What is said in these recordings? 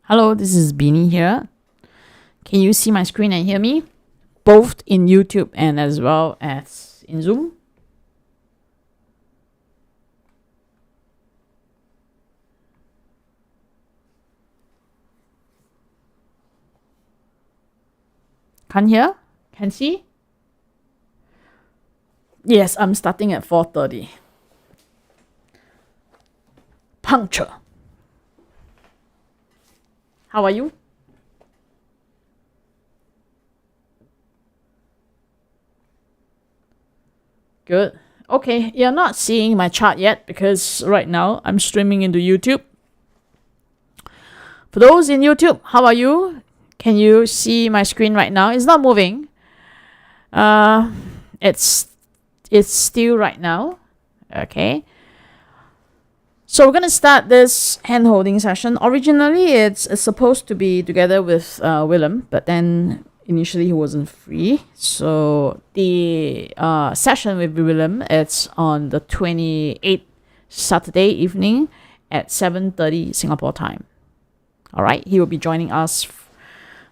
Hello, this is Beanie here. Can you see my screen and hear me? Both in YouTube and as well as in Zoom. Can hear? Can see? Yes, I'm starting at 4:30. Puncture. How are you? Good. Okay, you're not seeing my chart yet because right now I'm streaming into YouTube. For those in YouTube, how are you? Can you see my screen right now? It's not moving. It's still right now. Okay. So we're going to start this hand-holding session. Originally, it's supposed to be together with Willem, but then initially he wasn't free. So the session with Willem, it's on the 28th Saturday evening at 7:30 Singapore time. All right, he will be joining us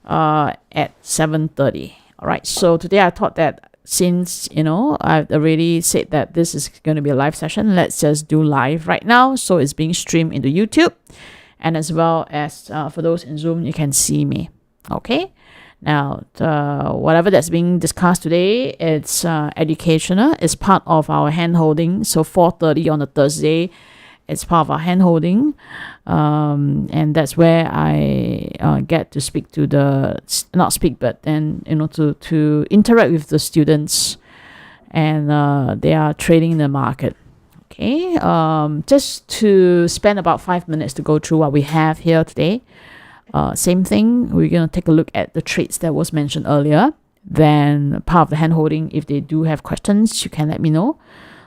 at 7:30. All right, so today I thought that since, I've already said that this is going to be a live session, let's just do live right now. So it's being streamed into YouTube, and as well as for those in Zoom, you can see me. Okay. Now, whatever that's being discussed today, it's educational. It's part of our hand-holding. So 4:30 on a Thursday, it's part of our hand-holding. And that's where I get to speak to not speak, but then, to interact with the students. And they are trading in the market. Okay. Just to spend about 5 minutes to go through what we have here today. Same thing, we're going to take a look at the trades that was mentioned earlier. Then part of the hand holding, if they do have questions, you can let me know.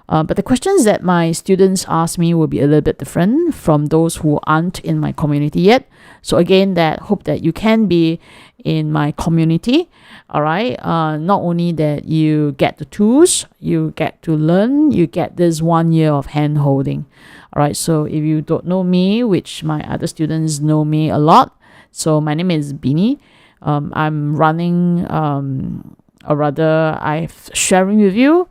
But the questions that my students ask me will be a little bit different from those who aren't in my community yet. So again, hope that you can be in my community. All right. Not only that you get the tools, you get to learn, you get this 1 year of hand holding. All right. So if you don't know me, which my other students know me a lot, so my name is Beanie. I'm running, or rather, I'm sharing with you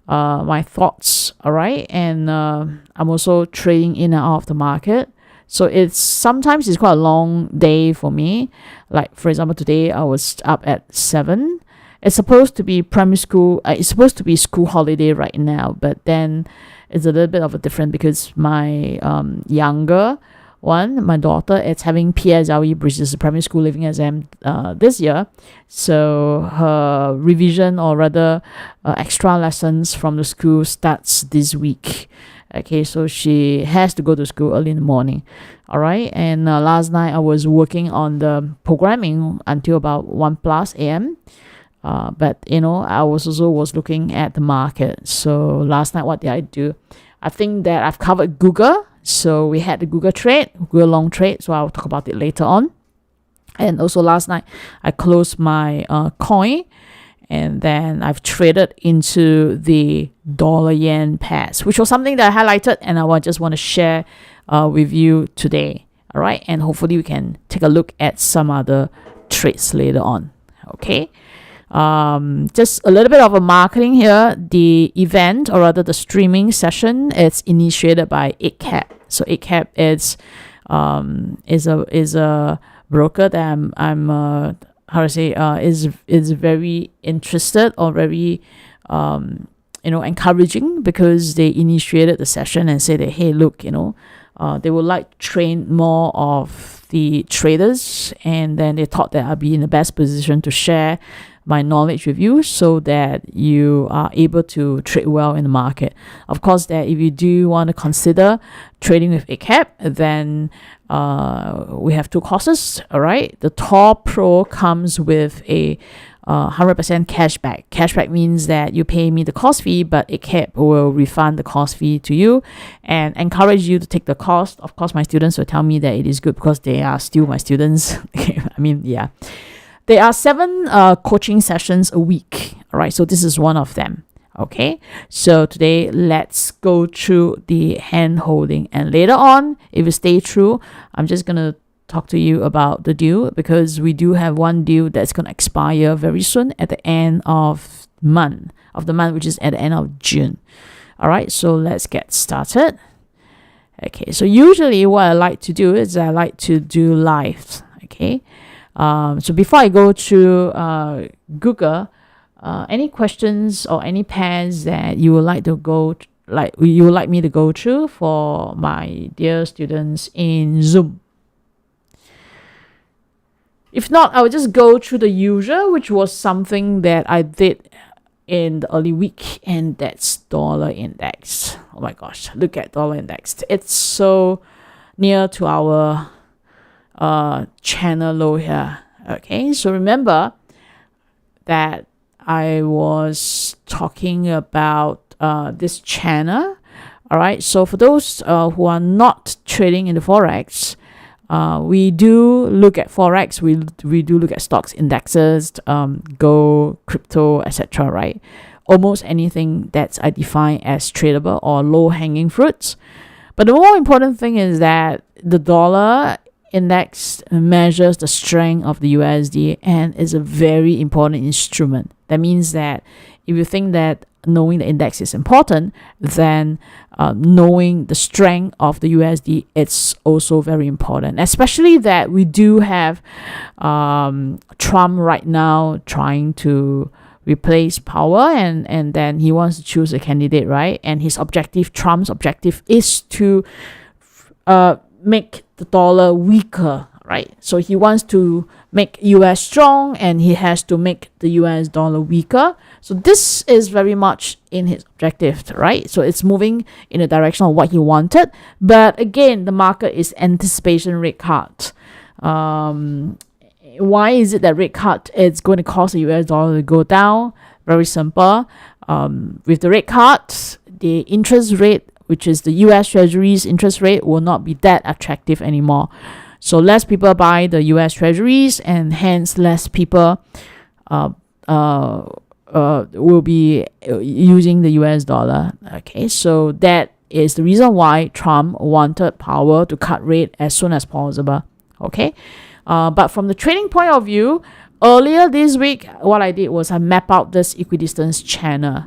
my thoughts. All right, and I'm also trading in and out of the market. So sometimes it's quite a long day for me. Like for example, today I was up at 7. It's supposed to be primary school. It's supposed to be school holiday right now, but then it's a little bit of a different because my younger one, my daughter, is having PSLE, which is a primary school living exam this year. So her revision, or rather extra lessons from the school, starts this week. Okay, so she has to go to school early in the morning. All right, and last night I was working on the programming until about 1+ a.m. But I was looking at the market. So last night, what did I do? I think that I've covered Google. So we had the Google long trade. So I'll talk about it later on. And also last night, I closed my coin. And then I've traded into the dollar-yen pairs, which was something that I highlighted. And I just want to share with you today. All right. And hopefully we can take a look at some other trades later on. Okay. Just a little bit of a marketing here. The event, or rather the streaming session, it's initiated by 8cap. So 8cap is a broker that I'm is very interested, or very encouraging, because they initiated the session and said that, hey, look, they would like to train more of the traders, and then they thought that I'd be in the best position to share my knowledge with you so that you are able to trade well in the market. Of course, that if you do want to consider trading with ACAP, then we have 2 courses. All right, the Top Pro comes with a 100% cashback. Cashback means that you pay me the course fee, but ACAP will refund the course fee to you and encourage you to take the course. Of course, my students will tell me that it is good because they are still my students. I mean, yeah. There are 7 coaching sessions a week. All right, so this is one of them. Okay, so today let's go through the hand holding, and later on, if you stay through, I'm just gonna talk to you about the deal because we do have one deal that's going to expire very soon at the end of the month, which is at the end of June. All right, so let's get started. Okay, so usually what I like to do is I like to do live. Okay, so before I go through Google, any questions or any pairs that you would like to you would like me to go through for my dear students in Zoom? If not, I will just go through the usual, which was something that I did in the early week, and that's dollar index. Oh my gosh, look at dollar index. It's so near to our channel low here. Okay, so remember that I was talking about this channel. All right, so for those who are not trading in the Forex, we do look at Forex, we do look at stocks, indexes, gold, crypto, etc. Right? Almost anything that's I define as tradable or low-hanging fruits. But the more important thing is that the dollar index measures the strength of the USD and is a very important instrument. That means that if you think that knowing the index is important, then knowing the strength of the USD, it's also very important, especially that we do have Trump right now trying to replace power, and then he wants to choose a candidate, right? And his objective, Trump's objective, is to make the dollar weaker, right? So he wants to make US strong, and he has to make the US dollar weaker. So this is very much in his objective, right? So it's moving in the direction of what he wanted. But again, the market is anticipation rate cut. Why is it that rate cut is going to cause the US dollar to go down? Very simple. With the rate cut, the interest rate, which is the US Treasuries interest rate, will not be that attractive anymore. So less people buy the US Treasuries, and hence less people will be using the US dollar. Okay, so that is the reason why Trump wanted power to cut rate as soon as possible. Okay, but from the trading point of view, earlier this week, what I did was I map out this equidistance channel.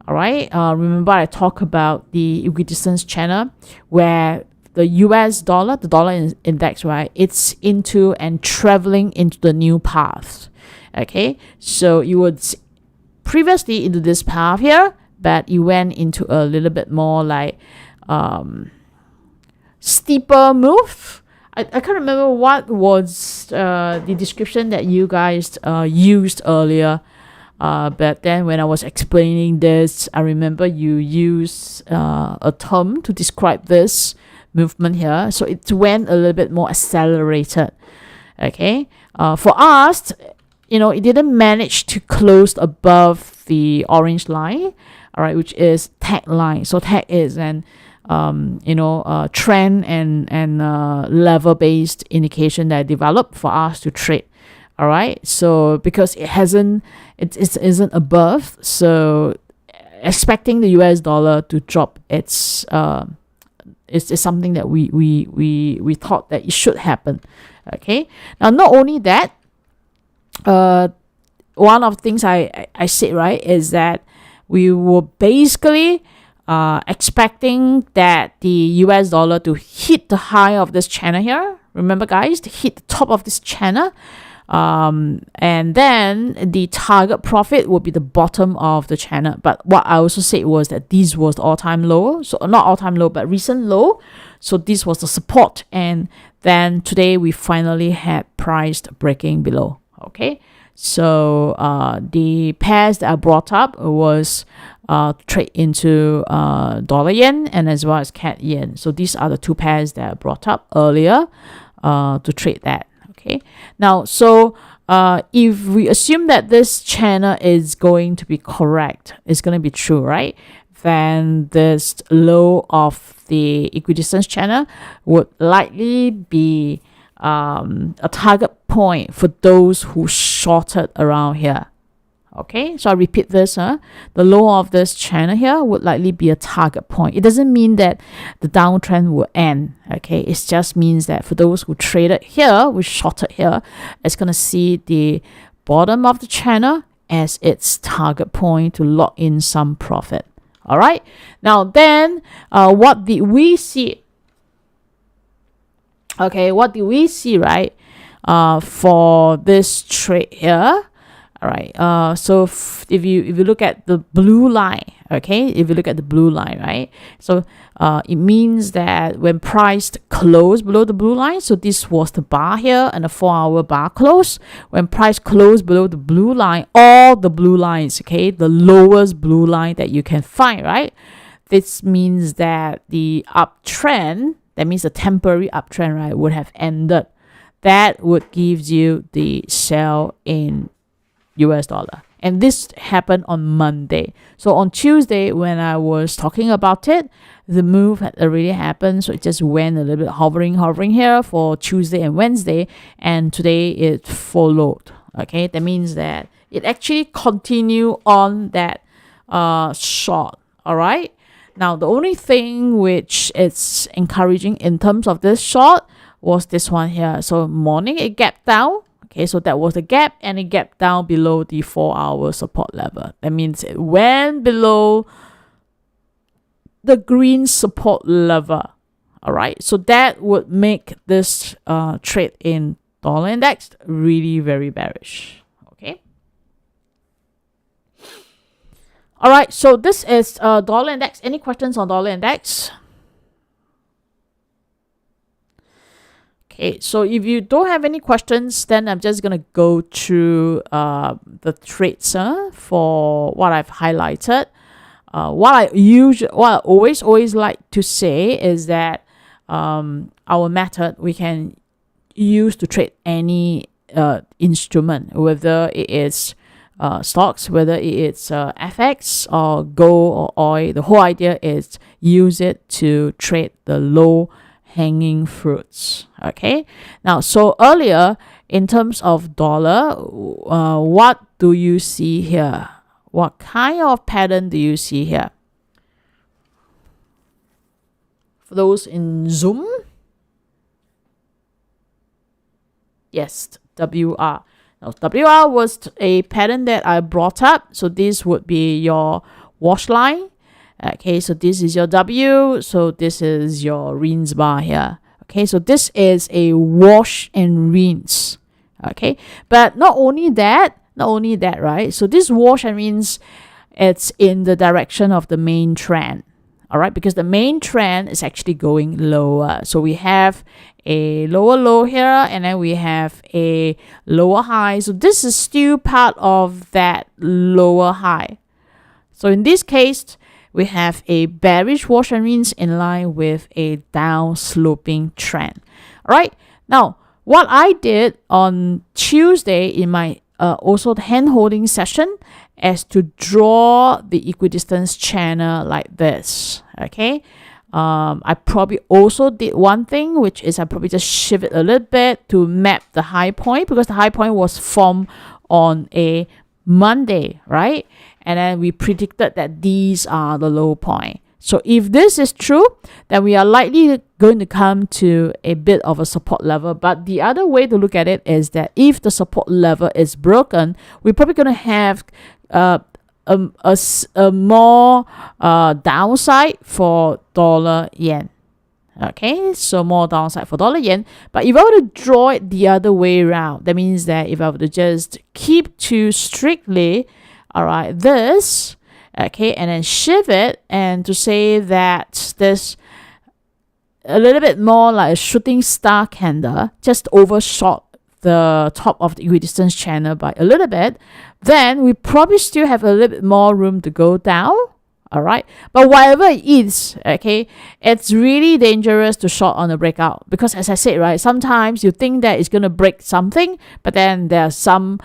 All right, remember I talked about the equidistance channel where the US dollar, the dollar index, right, it's into and traveling into the new path. Okay, so you would previously into this path here, but you went into a little bit more like steeper move. I can't remember what was the description that you guys used earlier. But then when I was explaining this, I remember you used a term to describe this movement here. So it went a little bit more accelerated. Okay. For us, it didn't manage to close above the orange line, all right, which is tag line. So tag is an trend and level-based indication that developed for us to trade. All right, so because it isn't above, so expecting the US dollar to drop is something that we thought that it should happen. Okay, now not only that, one of the things I said, right, is that we were basically expecting that the US dollar to hit the high of this channel here. Remember, guys, to hit the top of this channel. And then the target profit will be the bottom of the channel. But what I also said was that this was the all-time low. So not all-time low, but recent low. So this was the support. And then today we finally had price breaking below. Okay. So the pairs that I brought up was trade into dollar yen and as well as CAD yen. So these are the two pairs that I brought up earlier to trade that. Okay. Now, so if we assume that this channel is going to be correct, it's going to be true, right? Then this low of the equidistance channel would likely be a target point for those who shorted around here. Okay, so I repeat this, the low of this channel here would likely be a target point. It doesn't mean that the downtrend will end. Okay, it just means that for those who traded here, who shorted here, it's going to see the bottom of the channel as its target point to lock in some profit. All right, now then, what did we see? Okay, what do we see, right, for this trade here? All right, so if you look at the blue line, okay, if you look at the blue line, right, so it means that when price closed below the blue line, so this was the bar here and the 4-hour bar close. When price closed below the blue line, all the blue lines, okay, the lowest blue line that you can find, right, this means that the uptrend, that means the temporary uptrend, right, would have ended. That would give you the sell in US dollar. And this happened on Monday. So on Tuesday, when I was talking about it, the move had already happened. So it just went a little bit hovering here for Tuesday and Wednesday. And today it followed. Okay, that means that it actually continued on that short. All right. Now, the only thing which is encouraging in terms of this short was this one here. So morning, it gapped down. Okay, so that was the gap, and it gapped down below the 4-hour support level. That means it went below the green support level. All right, so that would make this trade in dollar index really very bearish. Okay. All right, so this is dollar index. Any questions on dollar index? Okay, so if you don't have any questions, then I'm just going to go through the trades for what I've highlighted. What I always like to say is that our method we can use to trade any instrument, whether it is stocks, whether it is FX or gold or oil. The whole idea is use it to trade the low hanging fruits. Okay, now so earlier in terms of dollar, what do you see here? What kind of pattern do you see here? For those in Zoom, yes, WR. Now WR was a pattern that I brought up, so this would be your wash line. Okay, so this is your W, so this is your rinse bar here. Okay, so this is a wash and rinse. Okay, but not only that, right? So this wash and rinse, it's in the direction of the main trend. All right, because the main trend is actually going lower. So we have a lower low here, and then we have a lower high. So this is still part of that lower high. So in this case, we have a bearish wash and rinse in line with a down sloping trend. All right. Now, what I did on Tuesday in my also the hand holding session is to draw the equidistance channel like this. Okay. I probably also did one thing, which is I probably just shift it a little bit to map the high point, because the high point was formed on a Monday, right? And then we predicted that these are the low point. So if this is true, then we are likely going to come to a bit of a support level. But the other way to look at it is that if the support level is broken, we're probably going to have a more downside for dollar yen. Okay, so more downside for dollar yen. But if I were to draw it the other way around, that means that if I were to just keep to strictly, all right, this, okay, and then shift it, and to say that this a little bit more like a shooting star candle, just overshot the top of the equidistance channel by a little bit, then we probably still have a little bit more room to go down. All right, but whatever it is, okay, it's really dangerous to short on a breakout, because as I said, right, sometimes you think that it's going to break something, but then there are some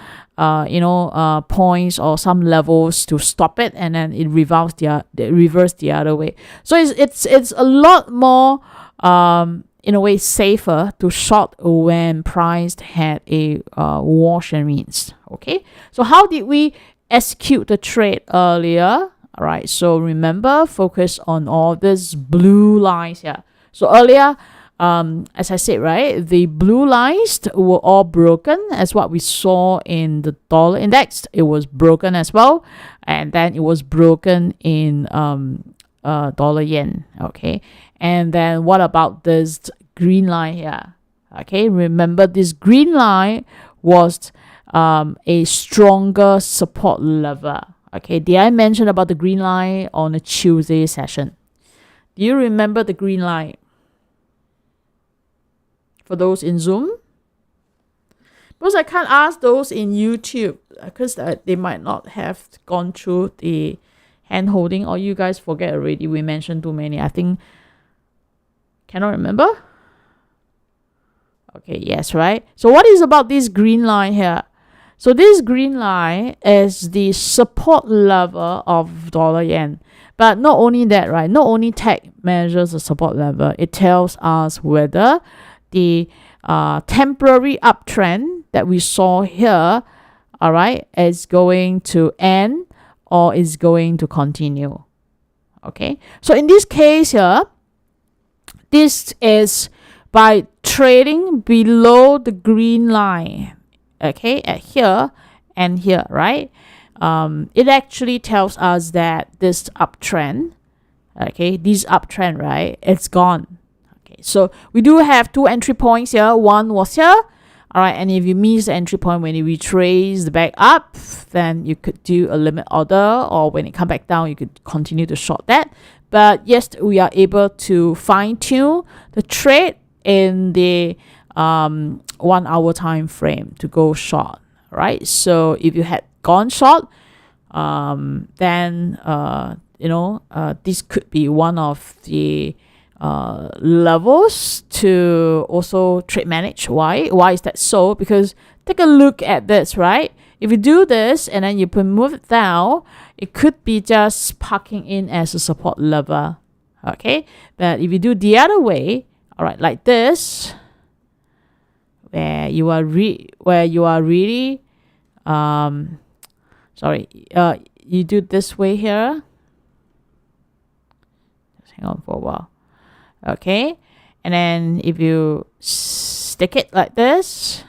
points or some levels to stop it, and then it reverse the other way. So it's a lot more in a way safer to short when price had a wash and rinse. Okay, so how did we execute the trade earlier. All right, so remember, focus on all these blue lines here. So earlier, as I said, right, the blue lines were all broken as what we saw in the dollar index. It was broken as well, and then it was broken in dollar yen. Okay, and then what about this green line here? Okay, remember this green line was a stronger support level. Okay, did I mention about the green line on a Tuesday session? Do you remember the green line? For those in Zoom? Because I can't ask those in YouTube because they might not have gone through the hand holding, or you guys forget already. We mentioned too many. I think, cannot remember? Okay, yes, right? So what is about this green line here? So this green line is the support level of dollar yen. But not only that, right? Not only tech measures the support level, it tells us whether the temporary uptrend that we saw here, all right, is going to end or is going to continue. Okay, so in this case here, this is by trading below the green line, okay, at here and here, right? It actually tells us that this uptrend, okay, this uptrend, right, it's gone. Okay, so we do have two entry points here. One was here, all right, and if you miss the entry point when it retraces back up, then you could do a limit order, or when it come back down, you could continue to short that. But yes, we are able to fine tune the trade in the 1 hour time frame to go short, right? So if you had gone short, then this could be one of the levels to also trade manage. Why is that so? Because take a look at this, right? If you do this and then you move it down, it could be just parking in as a support level. Okay, but if you do the other way, all right, like this, where you are really you do this way here. Just hang on for a while. Okay, and then if you stick it like this,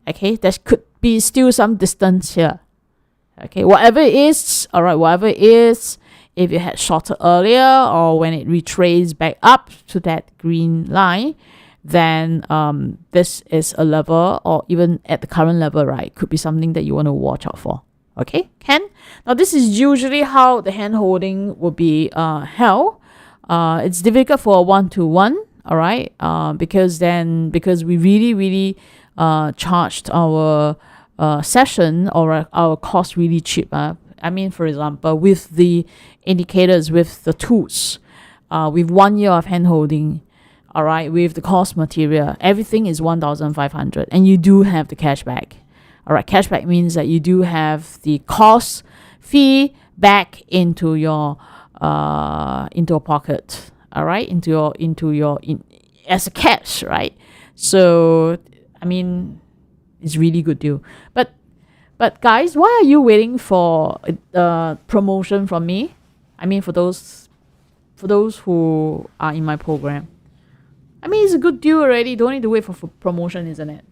okay, there could be still some distance here. Okay, whatever it is, all right, whatever it is, if you had shorted earlier or when it retraces back up to that green line, then this is a level, or even at the current level, right, could be something that you want to watch out for. Okay, now this is usually how the hand holding will be held. It's difficult for a one-to-one, all right, because we really charged our session, or our cost really cheap. I mean, for example, with the indicators, with the tools, with 1 year of hand holding, all right, with the cost material, everything is 1,500, and you do have the cashback. All right, cashback means that you do have the cost fee back into your pocket. All right, as a cash, right? So I mean, it's really good deal. But guys, why are you waiting for promotion from me? I mean, for those who are in my program. I mean, it's a good deal already. Don't need to wait for promotion, isn't it?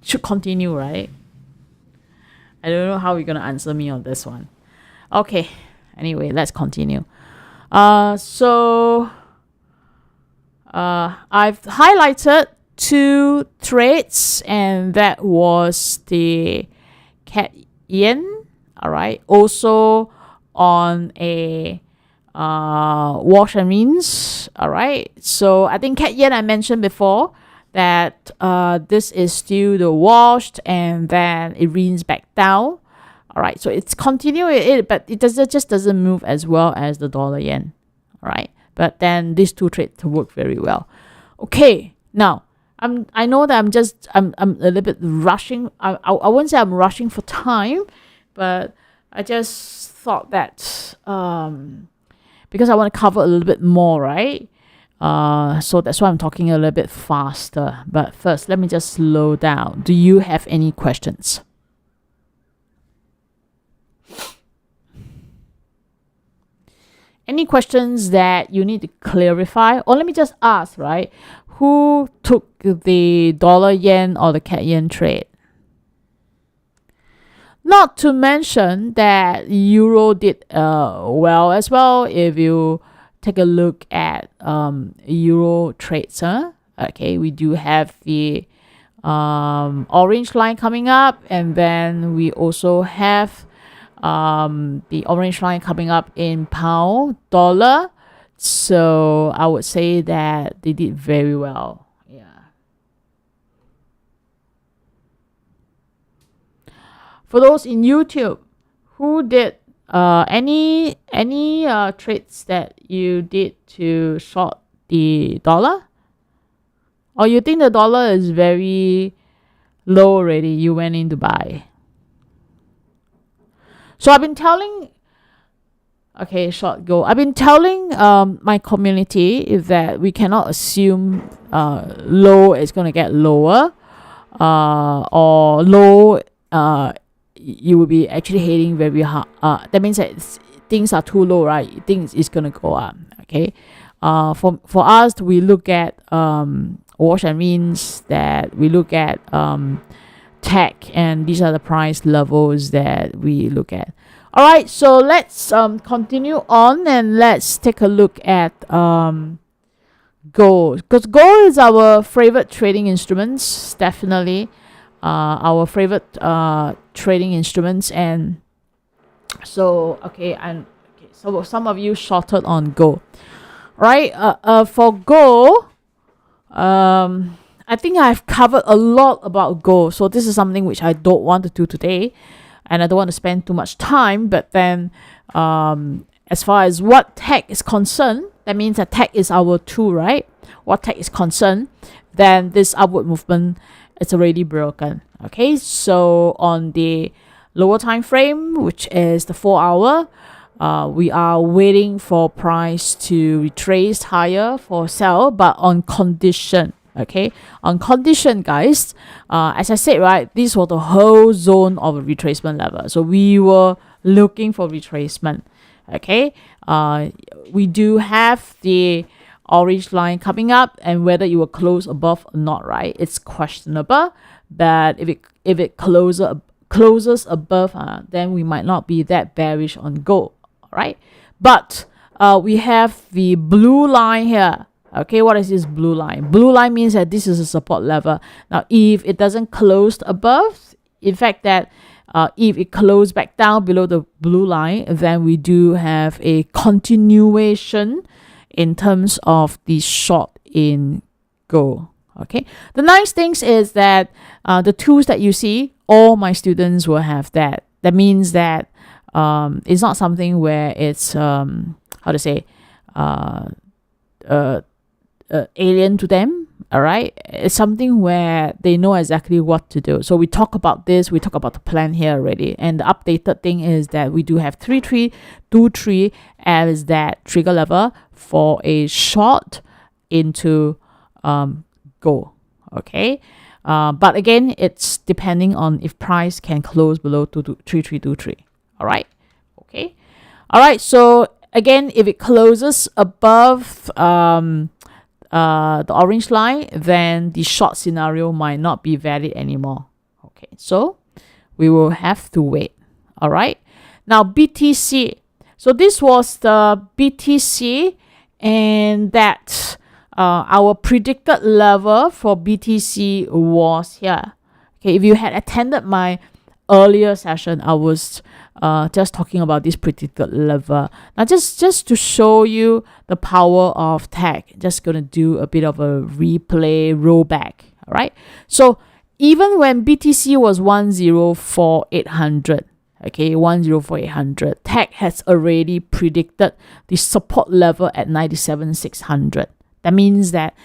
Should continue, right? I don't know how you're gonna answer me on this one. Okay. Anyway, let's continue. So I've highlighted 2 trades, and that was the cat yen. All right. Also on a wash and rinse. All right. So I think cat yen I mentioned before that this is still the washed, and then it rinse back down. All right. So it's continuing it, but it just doesn't move as well as the dollar yen. All right. But then these 2 trades work very well. Okay. Now I know that I'm a little bit rushing. I wouldn't say I'm rushing for time, but I just thought that because I want to cover a little bit more, right? So that's why I'm talking a little bit faster. But first, let me just slow down. Do you have any questions? Any questions that you need to clarify? Or let me just ask, right? Who took the dollar yen or the cat yen trade? Not to mention that euro did well as well. If you take a look at euro trades, okay, we do have the orange line coming up, and then we also have the orange line coming up in pound dollar. So I would say that they did very well. For those in YouTube, who did any trades that you did to short the dollar? Or you think the dollar is very low already, you went in to buy? So I've been telling, okay, short go. I've been telling my community is that we cannot assume low is going to get lower, or low you will be actually heading very hard. That means that things are too low, right? Things is going to go up. Okay. For us, we look at wash and rinse, that we look at tech, and these are the price levels that we look at. All right, so let's continue on, and let's take a look at gold, because gold is our favorite trading instruments, definitely our favorite trading instruments. And so so some of you shorted on gold, right? For gold, I think I've covered a lot about gold, so this is something which I don't want to do today, and I don't want to spend too much time. But then as far as what tech is concerned, that means that tech is our tool, right? What tech is concerned, then this upward movement, it's already broken. Okay, so on the lower time frame, which is the 4 hour, we are waiting for price to retrace higher for sell, but on condition. Okay, on condition, guys, as I said, right, this was the whole zone of a retracement level, so we were looking for retracement. Okay, we do have the orange line coming up, and whether it will close above or not, right, it's questionable. But if it closes above, then we might not be that bearish on gold. All right, but we have the blue line here. Okay, what is this blue line? Blue line means that this is a support level. Now, if it doesn't close above, in fact, that if it closes back down below the blue line, then we do have a continuation in terms of the short in gold. Okay, the nice things is that the tools that you see, all my students will have that. That means that it's not something where it's how to say alien to them. All right, it's something where they know exactly what to do. So we talk about this, we talk about the plan here already, and the updated thing is that we do have 3323 as that trigger level for a short into gold. Okay, but again, it's depending on if price can close below 3323. All right, okay, all right. So again, if it closes above the orange line, then the short scenario might not be valid anymore. Okay, so we will have to wait. All right, now BTC. So this was the BTC, and that our predicted level for BTC was here. Okay, if you had attended my earlier session, I was just talking about this predicted level. Now, just to show you the power of tech, just gonna do a bit of a replay rollback. All right, so even when BTC was 104,800, okay, 104,800, tech has already predicted the support level at 97,600. That means that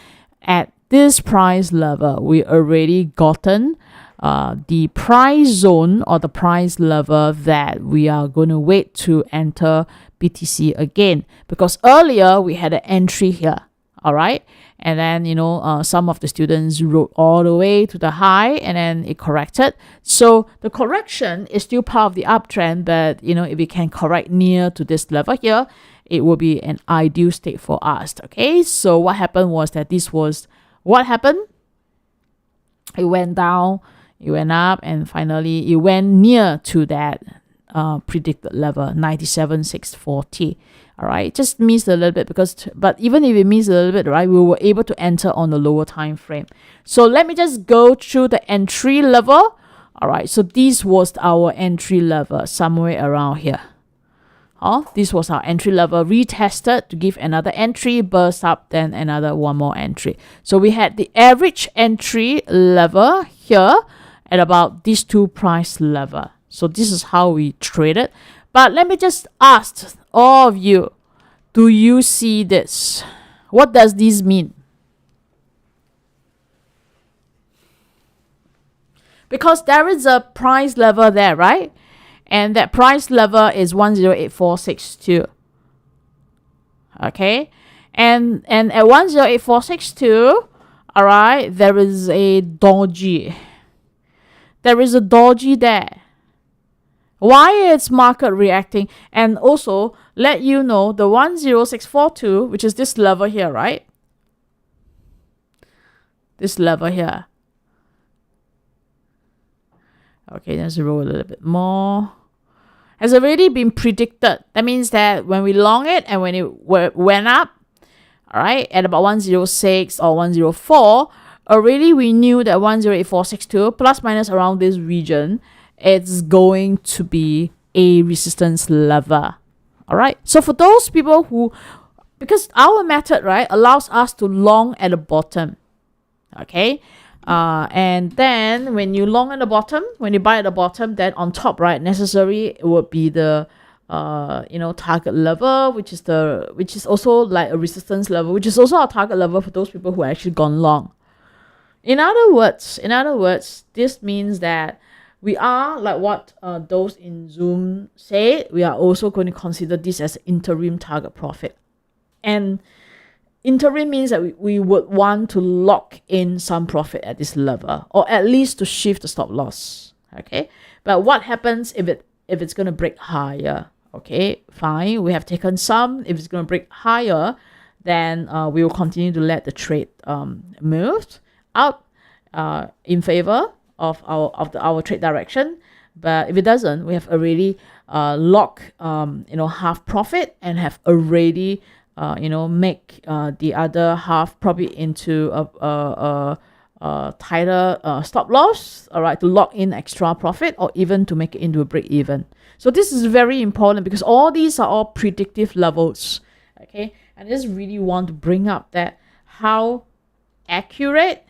at this price level, we already gotten the price zone or the price level that we are going to wait to enter BTC again. Because earlier we had an entry here, all right? And then, some of the students rode all the way to the high, and then it corrected. So the correction is still part of the uptrend, but, if it can correct near to this level here, it will be an ideal state for us. Okay, so what happened was that this was what happened. It went down, it went up, and finally it went near to that predicted level, 97,640. All right, just missed a little bit but even if it missed a little bit, right, we were able to enter on the lower time frame. So let me just go through the entry level. All right, so this was our entry level somewhere around here. This was our entry level, retested to give another entry, burst up, then another one more entry. So we had the average entry level here at about these two price level. So this is how we traded. But let me just ask all of you, do you see this? What does this mean? Because there is a price level there, right? And that price level is 108462. Okay? And at 108462, all right, there is a doji. There is a doji there. Why is market reacting? And also, let you know, the 10642, which is this level here, right? This level here. Okay, let's roll a little bit more. Has already been predicted. That means that when we long it and when it went up, all right, at about 106 or 104, already we knew that 108462 plus minus around this region, it's going to be a resistance level. All right. So for those people who, because our method, right, allows us to long at the bottom. Okay. And then when you long at the bottom, when you buy at the bottom, then on top, right, necessary it would be the target level, which is also like a resistance level, which is also our target level for those people who are actually gone long. In other words, this means that we are, like what those in Zoom say, we are also going to consider this as interim target profit. And interim means that we would want to lock in some profit at this level, or at least to shift the stop loss. Okay, but what happens if it's going to break higher? Okay, fine, we have taken some. If it's going to break higher, then we will continue to let the trade move out in favor of our trade direction. But if it doesn't, we have already locked half profit and have already make the other half probably into a tighter stop loss, all right, to lock in extra profit or even to make it into a break even. So this is very important because all these are all predictive levels, okay? And I just really want to bring up that how accurate,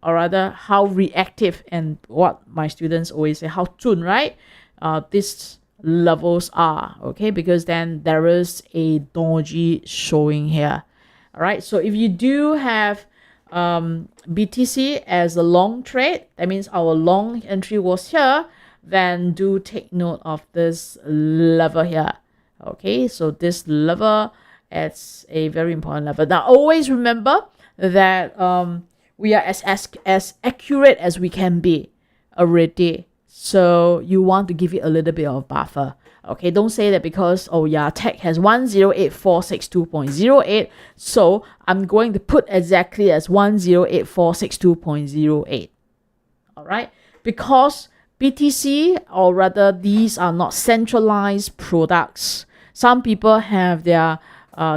or rather how reactive, and what my students always say, how zun, right? These levels are, okay? Because then there is a doji showing here. All right, so if you do have BTC as a long trade, that means our long entry was here, then do take note of this level here. Okay, so this level, it's a very important level. Now always remember that we are as accurate as we can be already. So you want to give it a little bit of buffer. Okay, don't say that because, oh yeah, tech has 108462.08, so I'm going to put exactly as 108462.08. All right, because BTC, or rather these are not centralized products. Some people have their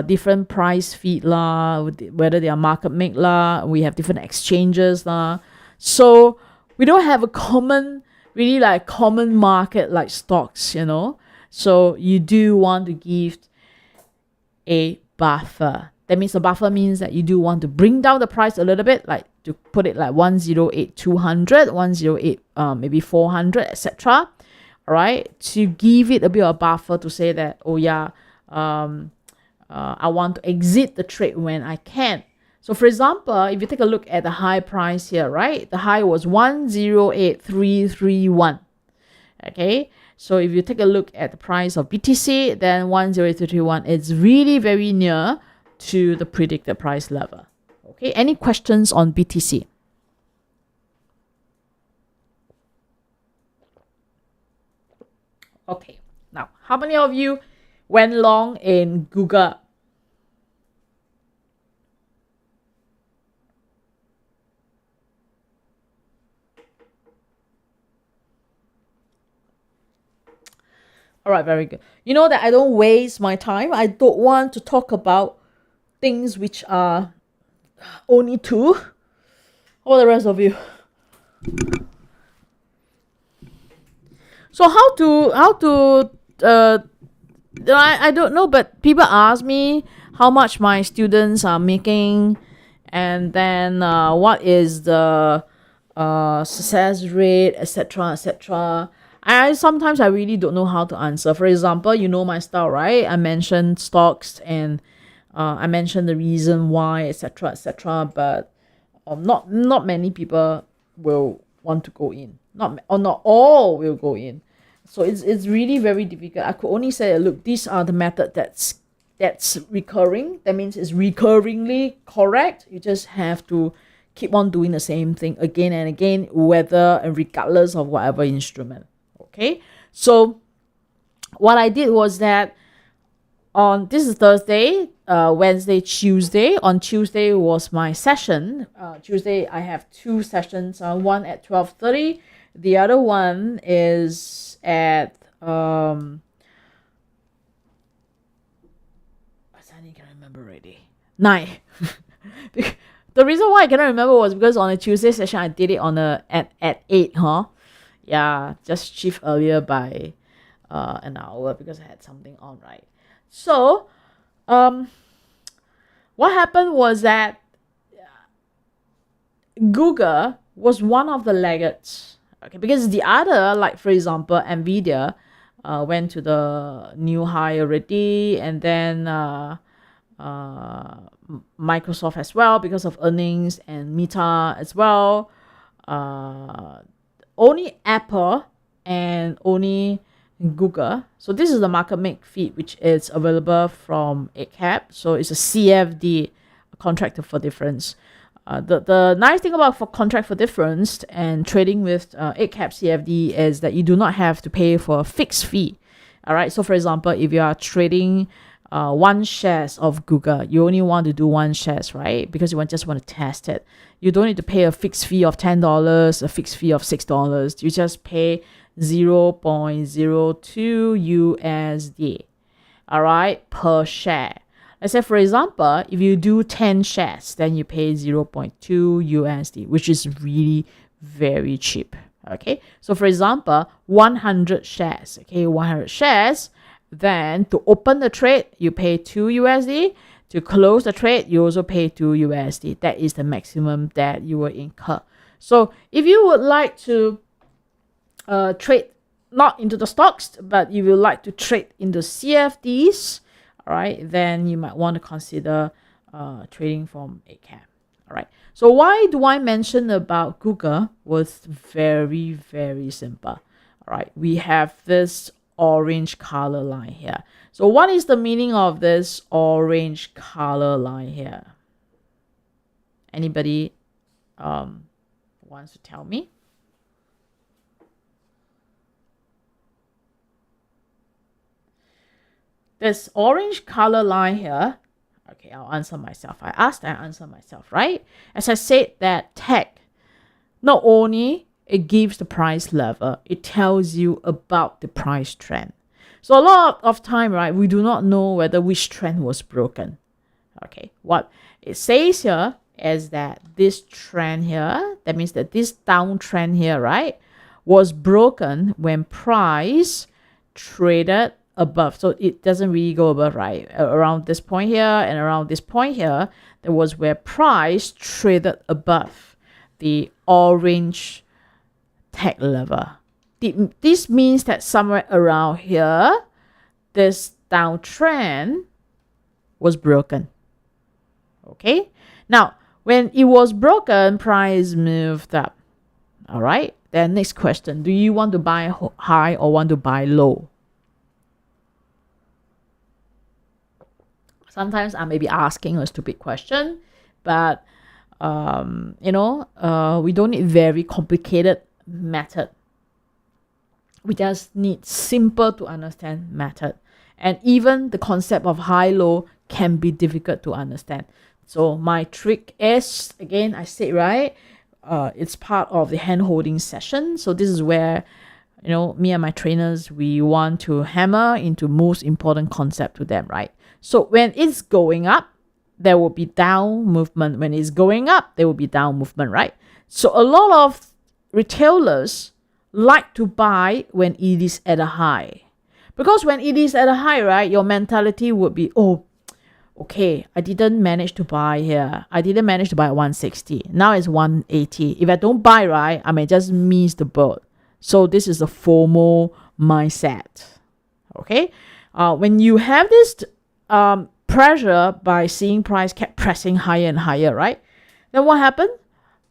different price feed lah, whether they are market make lah, we have different exchanges lah. So we don't have a common, really like common market like stocks, you know. So you do want to give a buffer. That means a buffer means that you do want to bring down the price a little bit, like to put it like 108,200, 108 maybe 400, etc. All right, to give it a bit of buffer to say that, oh yeah, I want to exit the trade when I can. So for example, if you take a look at the high price here, right? The high was 108331. Okay, so if you take a look at the price of BTC, then 108331 is really very near to the predicted price level. Okay, any questions on BTC? Okay, now how many of you went long in Google. All right, very good. You know that I don't waste my time. I don't want to talk about things which are only two. All the rest of you. So I don't know, but people ask me how much my students are making, and then what is the success rate, etc., etc. Sometimes I really don't know how to answer. For example, you know my style, right? I mentioned stocks and I mentioned the reason why, etc., etc. But not many people will want to go in. Not all will go in. So it's really very difficult. I could only say, look, these are the method that's recurring. That means it's recurringly correct. You just have to keep on doing the same thing again and again, whether and regardless of whatever instrument. Okay, so what I did was that this is Thursday, Wednesday, Tuesday. On Tuesday was my session. Tuesday I have two sessions. One at 12:30. The other one is at I can't remember already. 9. The reason why I cannot remember was because on a Tuesday session I did it on at 8, Yeah, just shift earlier by an hour because I had something on, right? So, what happened was that Google was one of the laggards, okay? Because the other, like for example, Nvidia, went to the new high already, and then Microsoft as well because of earnings, and Meta as well. Only Apple and only Google. So this is the market make feed, which is available from 8cap. So it's a CFD, contract for difference. The nice thing about for contract for difference and trading with 8cap CFD is that you do not have to pay for a fixed fee. All right. So for example, if you are trading one shares of Google, you only want to do one shares, right? Because you just want to test it. You don't need to pay a fixed fee of $10, a fixed fee of $6. You just pay 0.02 USD, all right, per share. Let's say, for example, if you do 10 shares, then you pay 0.2 USD, which is really very cheap, okay? So for example, 100 shares, okay, 100 shares, then to open the trade, you pay 2 USD. To close the trade, you also pay 2 USD. That is the maximum that you will incur. So if you would like to trade not into the stocks, but you would like to trade into CFDs, all right, then you might want to consider trading from 8cap. All right. So why do I mention about Google? Was very, very simple. All right. We have this orange color line here. So what is the meaning of this orange color line here? Anybody wants to tell me? This orange color line here, okay, I'll answer myself. I answer myself, right? As I said, that tag, not only it gives the price level, it tells you about the price trend. So a lot of time, right, we do not know whether which trend was broken. Okay, what it says here is that this trend here, that means that this downtrend here, right, was broken when price traded above. So it doesn't really go above, right? Around this point here and around this point here, that was where price traded above the orange tag level. This means that somewhere around here, this downtrend was broken. Okay. Now, when it was broken, price moved up. All right. Then next question: do you want to buy high or want to buy low? Sometimes I may be asking a stupid question, but we don't need very complicated method. We just need simple to understand method. And even the concept of high-low can be difficult to understand. So my trick is, again, I said, right, it's part of the hand-holding session. So this is where, you know, me and my trainers, we want to hammer into most important concept to them, right? So when it's going up, there will be down movement. When it's going up, there will be down movement, right? So a lot of retailers like to buy when it is at a high. Because when it is at a high, right, your mentality would be, oh, okay, I didn't manage to buy here. I didn't manage to buy at 160. Now it's 180. If I don't buy, right, I may just miss the boat. So this is a FOMO mindset. Okay? When you have this pressure by seeing price kept pressing higher and higher, right? Then what happened?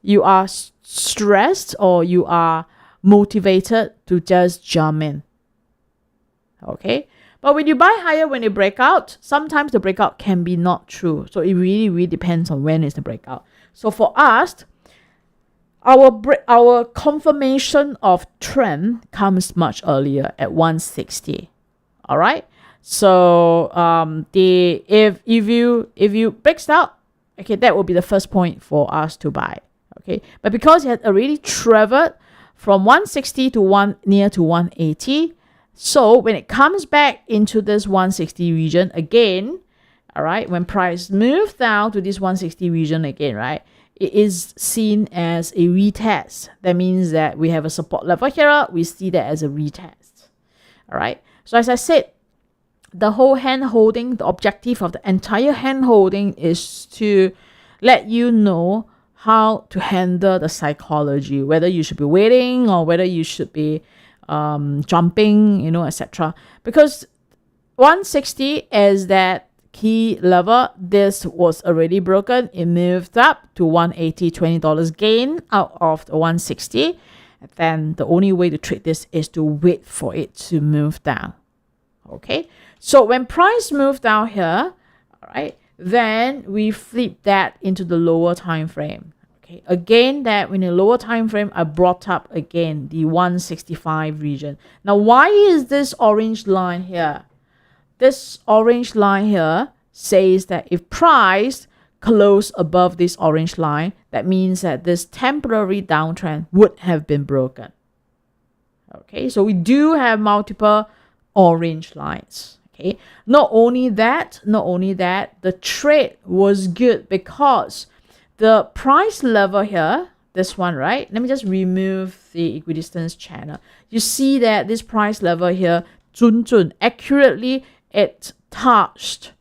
You are stressed or you are motivated to just jump in. Okay? But when you buy higher, when it break out, sometimes the breakout can be not true. So it really, really depends on when is the breakout. So for us, our confirmation of trend comes much earlier at 160. All right. So if you breaks out, okay, that will be the first point for us to buy. Okay, but because it had already traveled from 160 to near to 180, so when it comes back into this 160 region again, all right, when price moves down to this 160 region again, right, it is seen as a retest. That means that we have a support level here. We see that as a retest. All right. So as I said, the whole hand holding, the objective of the entire hand holding is to let you know how to handle the psychology, whether you should be waiting or whether you should be jumping, you know, etc. Because 160 is that key level. This was already broken. It moved up to 180, $20 gain out of the 160. Then the only way to trade this is to wait for it to move down. Okay, so when price moves down here, all right, then we flip that into the lower time frame. Okay, again, that in the lower time frame, I brought up again the 165 region. Now, why is this orange line here? This orange line here says that if price close above this orange line, that means that this temporary downtrend would have been broken. Okay, so we do have multiple orange lines. Okay, not only that, the trade was good because the price level here, this one, right? Let me just remove the equidistance channel. You see that this price level here, accurately, it touched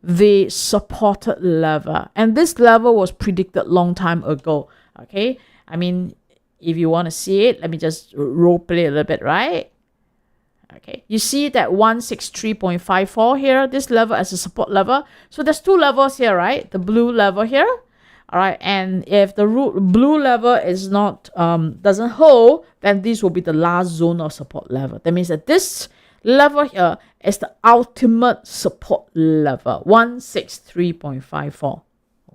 the supported level. And this level was predicted long time ago. Okay, I mean, if you want to see it, let me just role play a little bit, right? Okay, you see that 163.54 here, this level as a support level. So there's two levels here, right? The blue level here. All right, and if the blue level is not doesn't hold, then this will be the last zone of support level. That means that this level here is the ultimate support level, 163.54.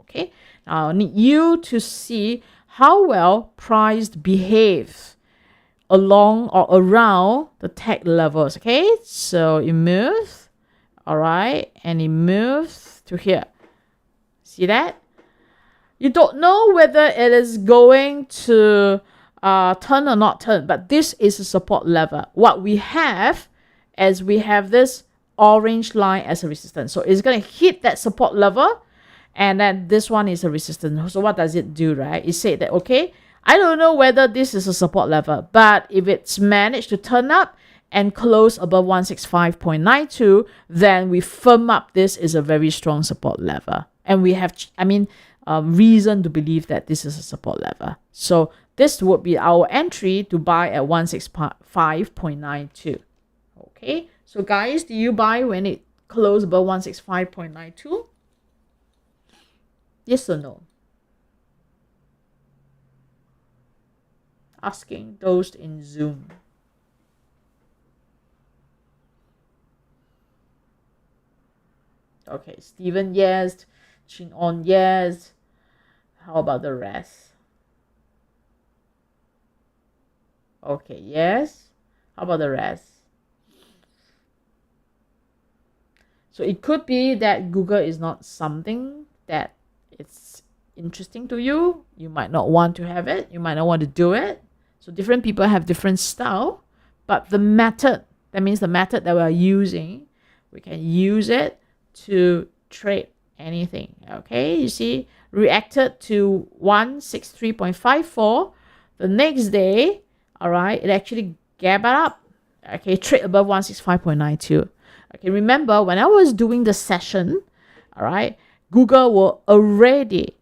Okay, now I need you to see how well price behaves along or around the tag levels. Okay, so it moves, all right, and it moves to here. See that? You don't know whether it is going to turn or not turn, but this is a support level. What we have is we have this orange line as a resistance. So it's going to hit that support level, and then this one is a resistance. So what does it do, right? It said that, okay, I don't know whether this is a support level, but if it's managed to turn up and close above 165.92, then we firm up this is a very strong support level. And we have, reason to believe that this is a support level. So this would be our entry to buy at 165.92. Okay, so guys, do you buy when it closed above 165.92? Yes or no? Asking those in Zoom. Okay, Steven, yes. Chin On, yes. How about the rest? Okay, yes. How about the rest? So it could be that Google is not something that it's interesting to you. You might not want to have it. You might not want to do it. So different people have different style. But the method, that means the method that we're using, we can use it to trade anything. Okay, you see, reacted to 163.54. The next day, all right, it actually gathered up. Okay, trade above 165.92. Okay, remember when I was doing the session, all right, Google were already,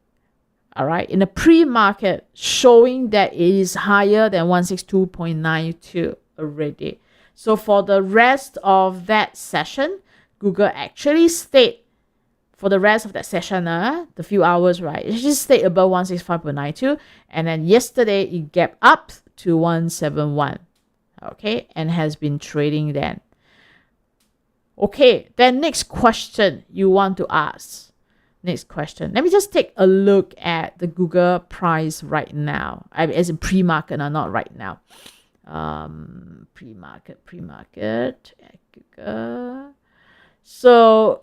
all right, in the pre-market showing that it is higher than 162.92 already. So for the rest of that session, Google actually stayed for the rest of that session, the few hours, right? It just stayed above 165.92, and then yesterday it gapped up to 171, okay, and has been trading then. Okay, then next question you want to ask. Next question. Let me just take a look at the Google price right now. As in pre-market, not right now. Pre-market at Google. So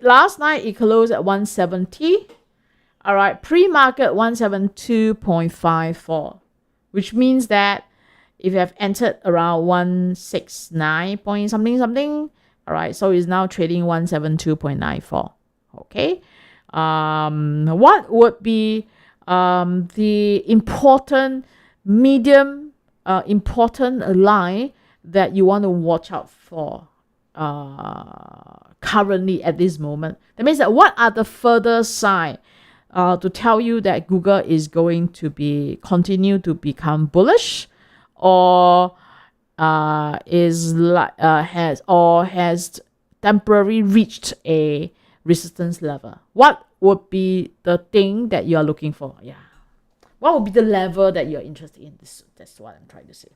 last night it closed at 170. All right, pre-market 172.54, which means that if you have entered around 169 point something, all right, so it's now trading 172.94. Okay, what would be the important important line that you want to watch out for currently at this moment? That means that what are the further signs to tell you that Google is going to continue to become bullish, or has temporarily reached a resistance level? What would be the thing that you are looking for? Yeah, what would be the level that you're interested in? That's what I'm trying to say.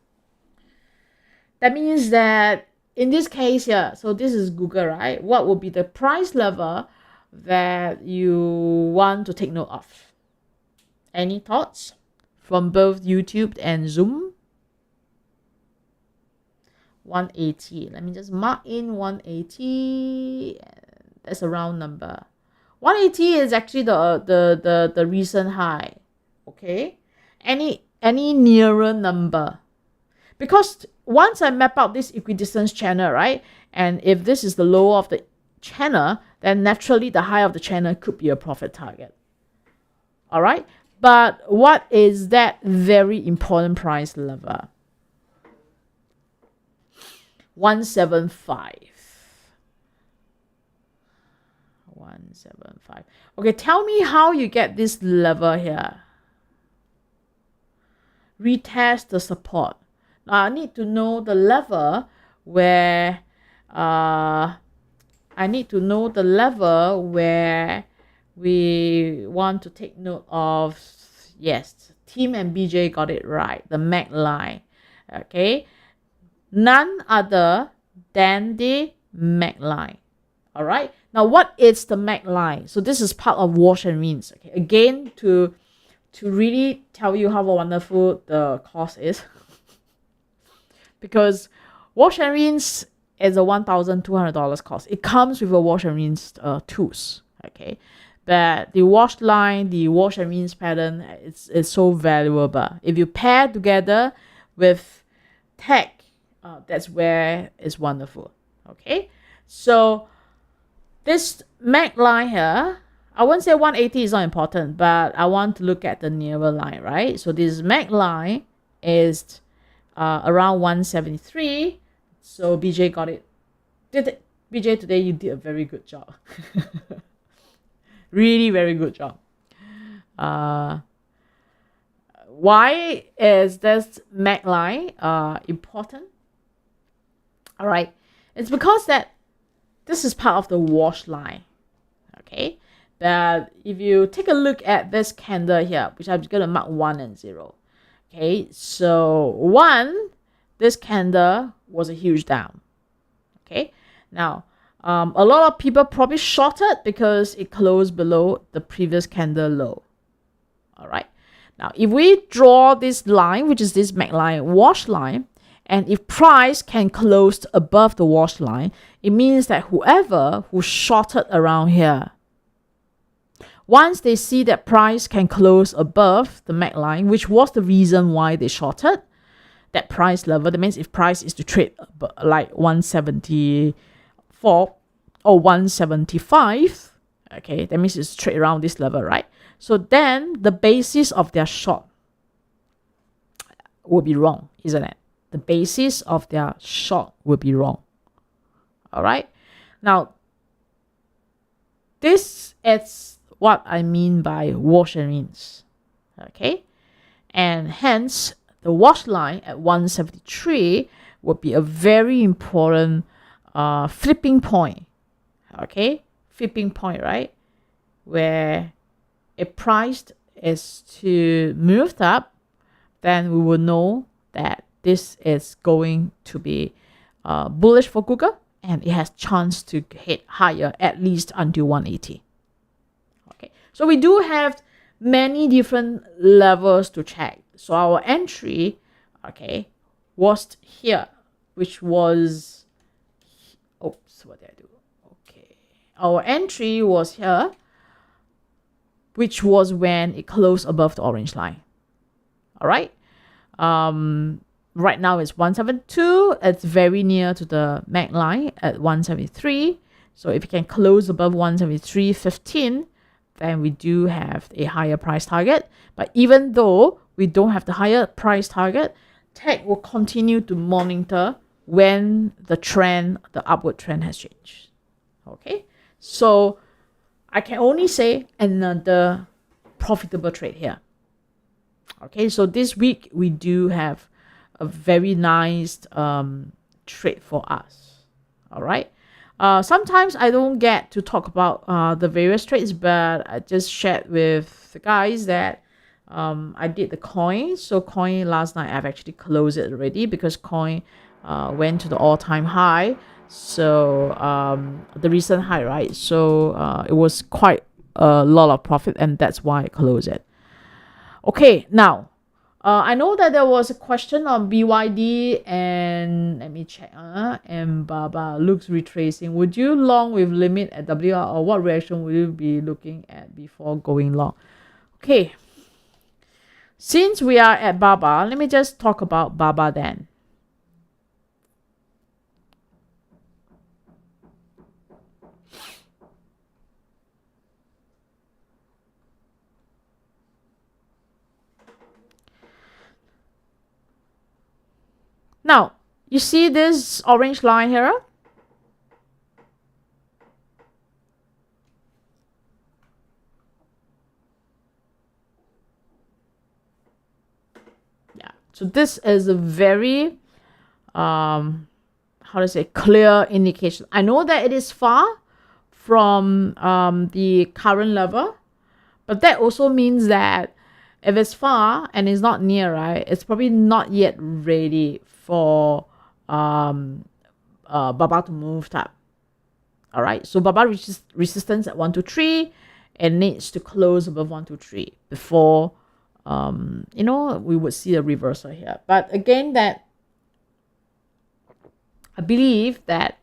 That means that in this case here, so this is Google, right? What would be the price level that you want to take note of? Any thoughts from both YouTube and Zoom? 180. Let me just mark in 180. That's a round number. 180 is actually the recent high. Okay. Any nearer number? Because once I map out this equidistance channel, right, and if this is the low of the channel, then naturally the high of the channel could be a profit target. All right. But what is that very important price level? 175. 175. Okay, tell me how you get this level here. Retest the support. Now I need to know the level where we want to take note of. Yes, Tim and BJ got it right. The MAC line. Okay. None other than the MAC line. All right. Now, what is the MAC line? So this is part of wash and rinse. Okay. Again, to really tell you how wonderful the course is, because wash and rinse is a $1,200 cost. It comes with a wash and rinse tools. Okay. But the wash line, the wash and rinse pattern, it's so valuable. If you pair together with tech, that's where it's wonderful. Okay, so this MAC line here, I won't say 180 is not important, but I want to look at the nearer line, right? So this MAC line is around 173. So BJ got it. BJ, today you did a very good job. Really very good job. Why is this MAC line important? All right, it's because that this is part of the wash line. Okay, but if you take a look at this candle here, which I'm going to mark 1 and 0. Okay, so 1, this candle was a huge down. Okay, now a lot of people probably shorted because it closed below the previous candle low. All right, now if we draw this line, which is this MAC line, wash line, And if price can close above the wash line, it means that whoever who shorted around here, once they see that price can close above the MAC line, which was the reason why they shorted that price level, that means if price is to trade like 174 or 175, okay, that means it's trade around this level, right? So then the basis of their short will be wrong, isn't it? The basis of their short will be wrong. All right. Now, this is what I mean by wash and rinse. Okay. And hence, the wash line at 173 would be a very important flipping point. Okay. Flipping point, right? Where if price is to move up, then we will know that this is going to be bullish for Google, and it has chance to hit higher at least until 180. Okay, so we do have many different levels to check. So our entry, okay, was here, which was, oops, what did I do? Okay, our entry was here, which was when it closed above the orange line. All right. Right now it's 172. It's very near to the MAC line at 173. So if you can close above 173.15, then we do have a higher price target. But even though we don't have the higher price target, tech will continue to monitor when the trend, the upward trend has changed. Okay. So I can only say another profitable trade here. Okay, so this week we do have a very nice trade for us. All right. Sometimes I don't get to talk about the various trades, but I just shared with the guys that I did the coin. So coin last night I've actually closed it already because coin went to the all-time high. So the recent high, right? So it was quite a lot of profit, and that's why I closed it. Okay, now, I know that there was a question on BYD and let me check. And Baba looks retracing. Would you long with limit at WR, or what reaction will you be looking at before going long? Okay, since we are at Baba, let me just talk about Baba then. Now, you see this orange line here? Yeah, so this is a very, how to say, clear indication. I know that it is far from the current level, but that also means that if it's far and it's not near, right, it's probably not yet ready for Baba to move up. All right, so Baba reaches resistance at 123 and needs to close above 123 before we would see a reversal here. But again, that I believe that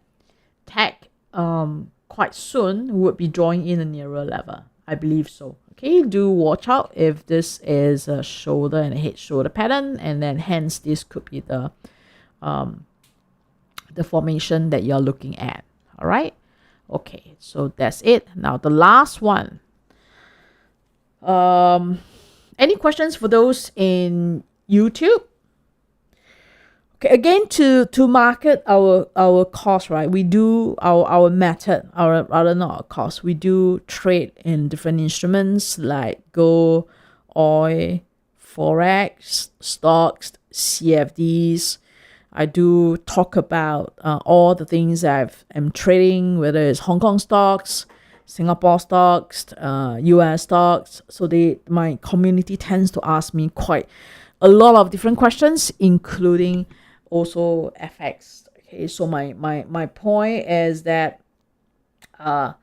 tech quite soon would be drawing in a nearer level. I believe so. Okay, do watch out if this is a shoulder and a head shoulder pattern, and then hence this could be the formation that you're looking at. All right. Okay, so that's it. Now the last one. Any questions for those in YouTube? Okay, again, to market our cost, right? We do our method, our rather not our cost. We do trade in different instruments like gold, oil, Forex, stocks, CFDs. I do talk about all the things I'm trading, whether it's Hong Kong stocks, Singapore stocks, US stocks. So my community tends to ask me quite a lot of different questions, including also FX. Okay, so my point is that as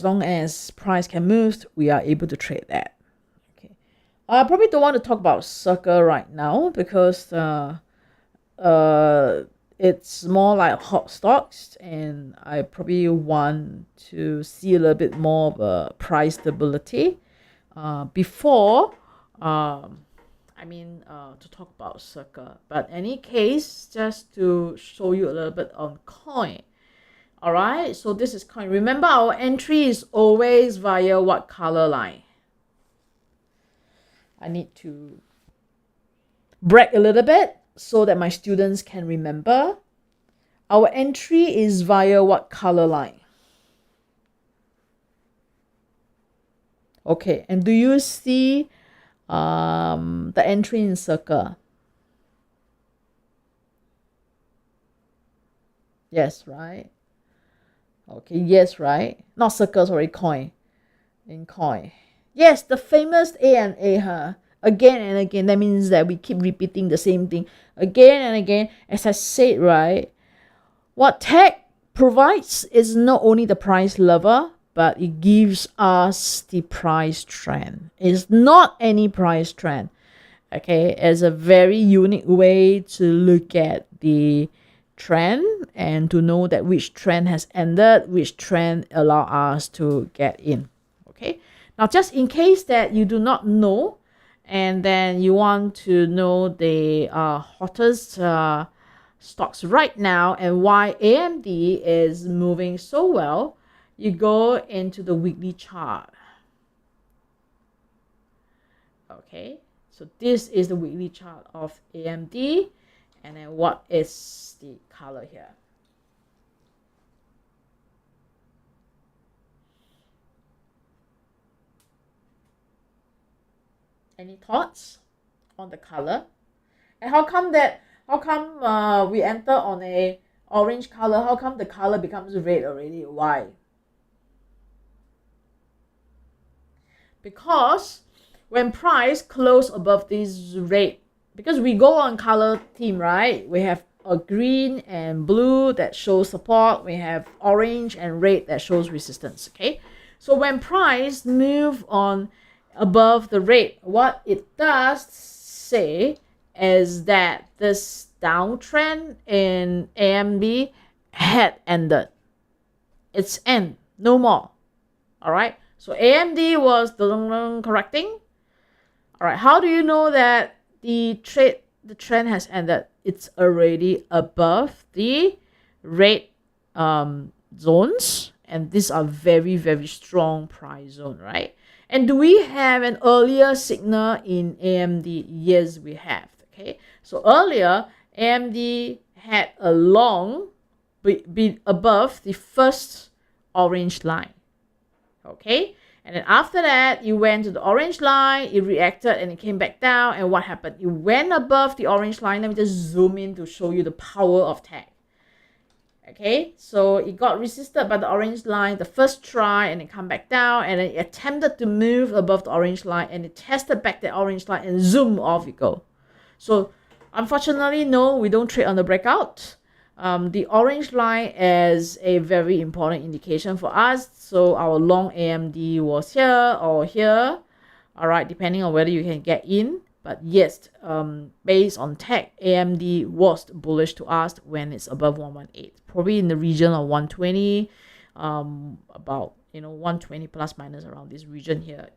long as price can move, we are able to trade that. Okay, I probably don't want to talk about Circle right now because it's more like hot stocks, and I probably want to see a little bit more of a price stability before to talk about Circle. But any case, just to show you a little bit on coin. All right, so this is coin. Remember, our entry is always via what color line? I need to brag a little bit so that my students can remember. Our entry is via what color line? Okay, and do you see the entry in Circle? Yes, right? Okay, yes, right? Not Circle, sorry, coin. In coin. Yes, the famous A&A, huh? Again and again. That means that we keep repeating the same thing again and again. As I said, right? What tech provides is not only the price level, but it gives us the price trend. It's not any price trend. Okay, it's a very unique way to look at the trend and to know that which trend has ended, which trend allow us to get in. Okay, now just in case that you do not know, and then you want to know the hottest stocks right now and why AMD is moving so well, you go into the weekly chart. Okay, so this is the weekly chart of AMD, and then what is the color here? Any thoughts on the color? And how come we enter on a orange color? How come the color becomes red already? Why? Because when price close above this red, because we go on color theme, right? We have a green and blue that shows support. We have orange and red that shows resistance. Okay, so when price move on above the red, what it does say is that this downtrend in AMD had ended. It's end, no more. All right, so AMD was correcting. All right, how do you know that the trend has ended? It's already above the red zones, and these are very, very strong price zone, right? And do we have an earlier signal in AMD? Yes, we have. Okay, so earlier AMD had a long be above the first orange line. Okay, and then after that, you went to the orange line, it reacted and it came back down. And what happened? It went above the orange line. Let me just zoom in to show you the power of tech. Okay, so it got resisted by the orange line the first try, and it come back down, and then it attempted to move above the orange line, and it tested back the orange line, and zoom, off it go. So unfortunately, no, we don't trade on the breakout. The orange line is a very important indication for us. So our long AMD was here or here, all right, depending on whether you can get in. But yes, based on tech, AMD was bullish to us when it's above 118, probably in the region of 120, about 120 plus minus around this region here.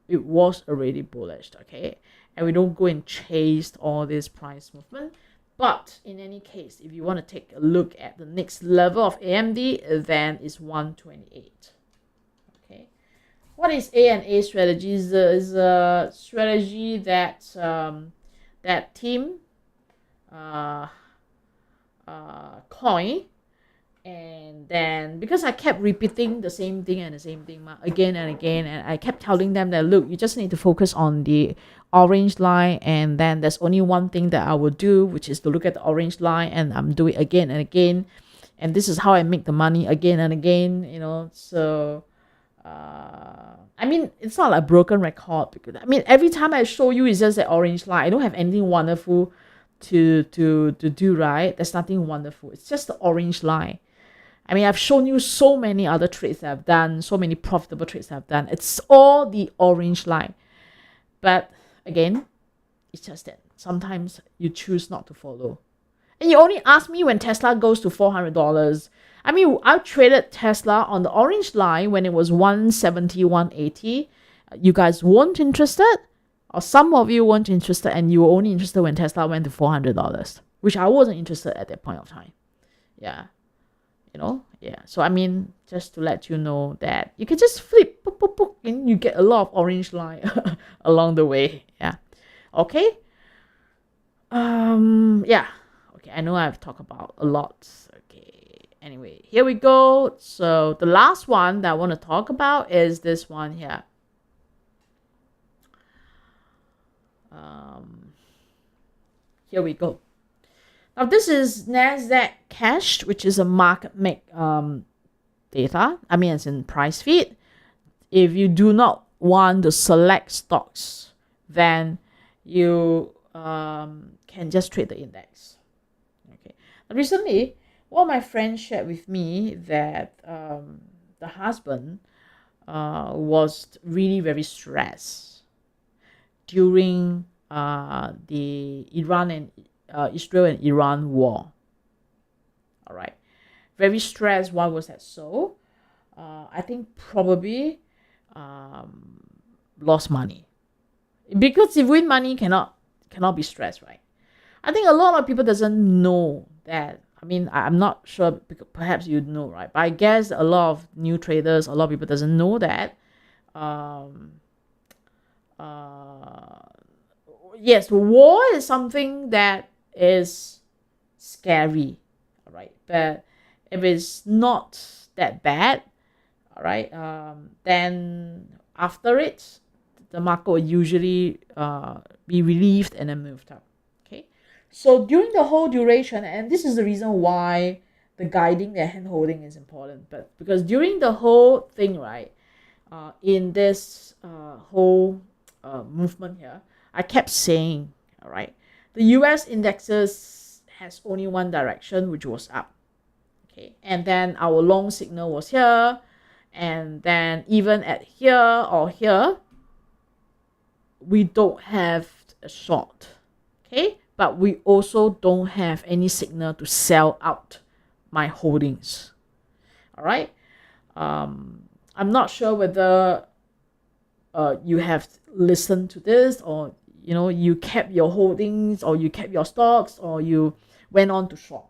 It was already bullish, okay, and we don't go and chase all this price movement. But in any case, if you want to take a look at the next level of AMD, then it's 128. Okay, what is A&A strategy? Is a strategy that that team coin, and then because I kept repeating the same thing again and again, and I kept telling them that, look, you just need to focus on the orange line, and then there's only one thing that I will do, which is to look at the orange line, and I'm doing it again and again, and this is how I make the money again and again, so it's not like a broken record, because every time I show you it's just the orange line. I don't have anything wonderful to do, right? There's nothing wonderful. It's just the orange line. I've shown you so many other trades that I've done, so many profitable trades that I've done. It's all the orange line. But Again, it's just that sometimes you choose not to follow. And you only ask me when Tesla goes to $400. I mean, I traded Tesla on the orange line when it was 170, 180. You guys weren't interested, or some of you weren't interested, and you were only interested when Tesla went to $400, which I wasn't interested at that point of time. Yeah. Yeah. So, I mean, just to let you know that you can just flip, boop, boop, boop, and you get a lot of orange line along the way. Yeah. Okay. Yeah. Okay, I know I've talked about a lot. Okay, anyway, here we go. So the last one that I want to talk about is this one here. Here we go. Now this is NASDAQ cash, which is a market make data. I mean, it's in price feed. If you do not want to select stocks, then you can just trade the index. Okay. Recently, one of my friends shared with me that the husband was really very stressed during the Israel and Iran war. All right, very stressed. Why was that so? I think probably lost money, because if win money cannot be stressed, right? I think a lot of people doesn't know that. I mean, I'm not sure, because perhaps you know, right? But I guess a lot of new traders, a lot of people doesn't know that. Yes, war is something that is scary, all right? But if it's not that bad, all right, then after it, the market will usually be relieved and then moved up. Okay, so during the whole duration, and this is the reason why the guiding, the hand holding is important, but because during the whole thing, right, in this whole movement here, I kept saying, all right, the US indexes has only one direction, which was up. Okay, and then our long signal was here, and then even at here or here, we don't have a short. Okay, but we also don't have any signal to sell out my holdings. All right, I'm not sure whether you have listened to this, or you kept your holdings, or you kept your stocks, or you went on to short.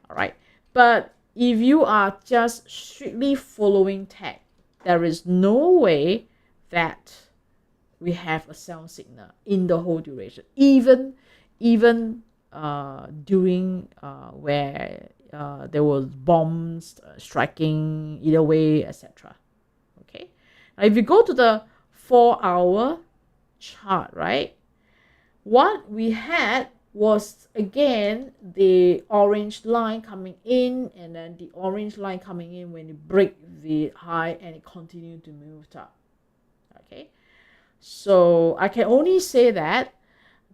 All right, but if you are just strictly following tech, there is no way that we have a sell signal in the whole duration, even during where there was bombs striking either way, etc. Okay, now if you go to the 4-hour chart, right, what we had was again the orange line coming in, and then the orange line coming in when you break the high, and it continued to move up. Okay, so I can only say that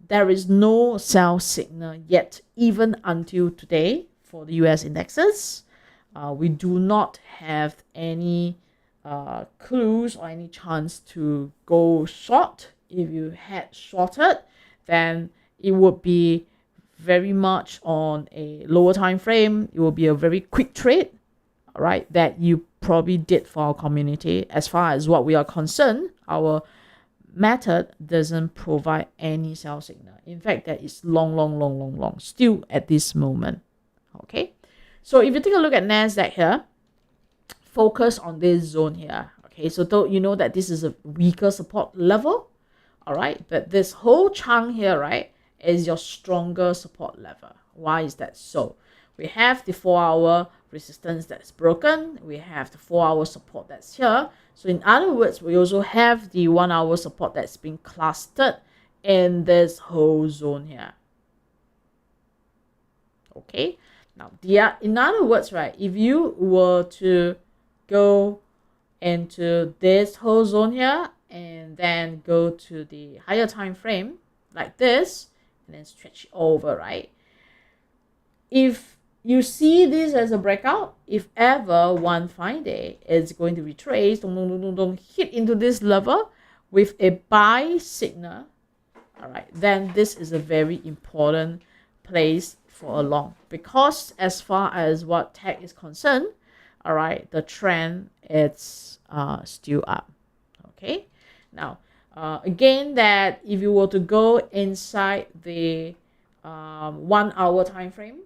there is no sell signal yet, even until today for the US indexes. We do not have any clues or any chance to go short. If you had shorted, then it would be very much on a lower time frame. It will be a very quick trade, all right, that you probably did for our community. As far as what we are concerned, our method doesn't provide any sell signal. In fact, that is long still at this moment. Okay, so if you take a look at NASDAQ here, focus on this zone here. Okay, so you know that this is a weaker support level, all right, but this whole chunk here, right, is your stronger support level. Why is that so? We have the 4-hour resistance that's broken. We have the 4-hour support that's here. So in other words, we also have the 1-hour support that's been clustered in this whole zone here. Okay, now in other words, right, if you were to go into this whole zone here and then go to the higher time frame like this, and then stretch it over, right? If you see this as a breakout, if ever one fine day it's going to retrace, hit into this level with a buy signal, all right, then this is a very important place for a long, because as far as what tech is concerned, all right, the trend is still up. Okay, now again, that if you were to go inside the 1 hour time frame,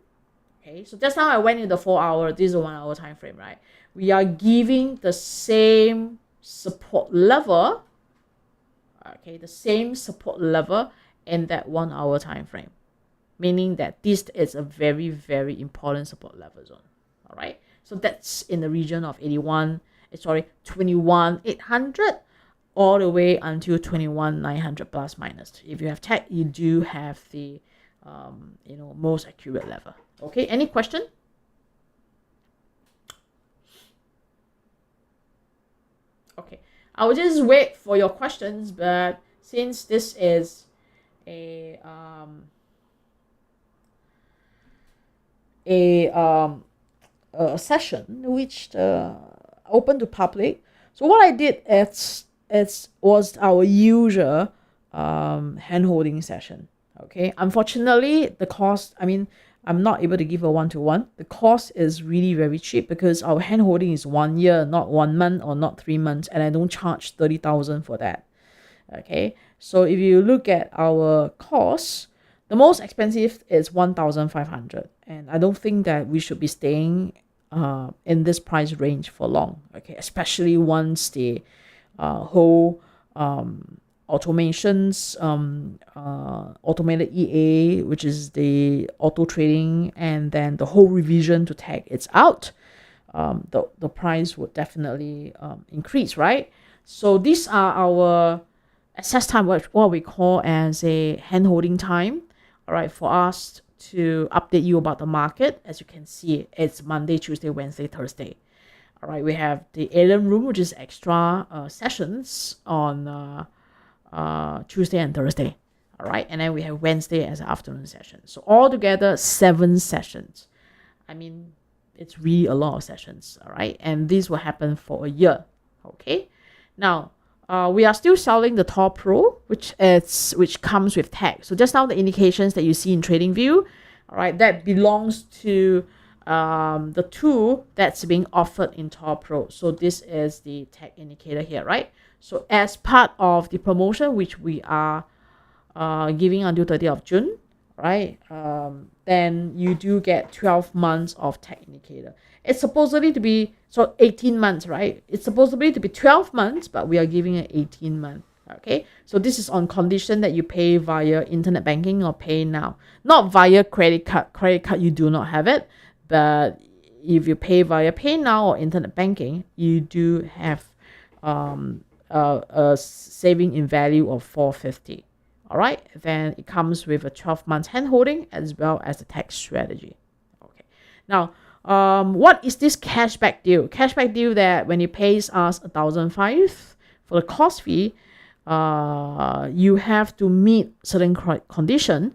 okay, so just now I went in the 4 hour, this is a 1 hour time frame, right? We are giving the same support level, okay, the same support level in that 1 hour time frame, meaning that this is a very, very important support level zone. All right, so that's in the region of 21,800 all the way until 21,900 plus minus. If you have tech, you do have the most accurate level. Okay, any question? Okay, I will just wait for your questions, but since this is a session which open to public, so what I did was our usual hand holding session. Okay, unfortunately the cost, I mean, I'm not able to give a one-to-one. The cost is really very cheap because our hand holding is 1 year, not 1 month or not 3 months, and I don't charge 30,000 for that. Okay, so if you look at our cost, the most expensive is 1,500, and I don't think that we should be staying in this price range for long. Okay, especially once the whole automations, automated EA, which is the auto trading, and then the whole revision to tech, it's out. The price would definitely increase, right? So these are our access time, what we call as a hand holding time, all right, for us to update you about the market. As you can see, it's Monday, Tuesday, Wednesday, Thursday. All right, we have the alien room, which is extra sessions on Tuesday and Thursday. All right, and then we have Wednesday as an afternoon session. So altogether 7 sessions. I mean, it's really a lot of sessions. All right, and this will happen for a year. Okay, now we are still selling the Top Pro, which comes with tag. So just now the indications that you see in TradingView, all right, that belongs to the tool that's being offered in Top Pro. So this is the tag indicator here, right? So as part of the promotion, which we are giving until 30th of June, right? Then you do get 12 months of tech indicator. It's supposedly to be, so 18 months, right? It's supposedly to be 12 months, but we are giving it 18 months. Okay, so this is on condition that you pay via internet banking or pay now, not via credit card. Credit card, you do not have it, but if you pay via pay now or internet banking, you do have a saving in value of $450. All right, then it comes with a 12 months hand holding as well as the tax strategy. Okay, now what is this cashback deal? Cashback deal that when you pays us $1,500 for the cost fee, you have to meet certain condition,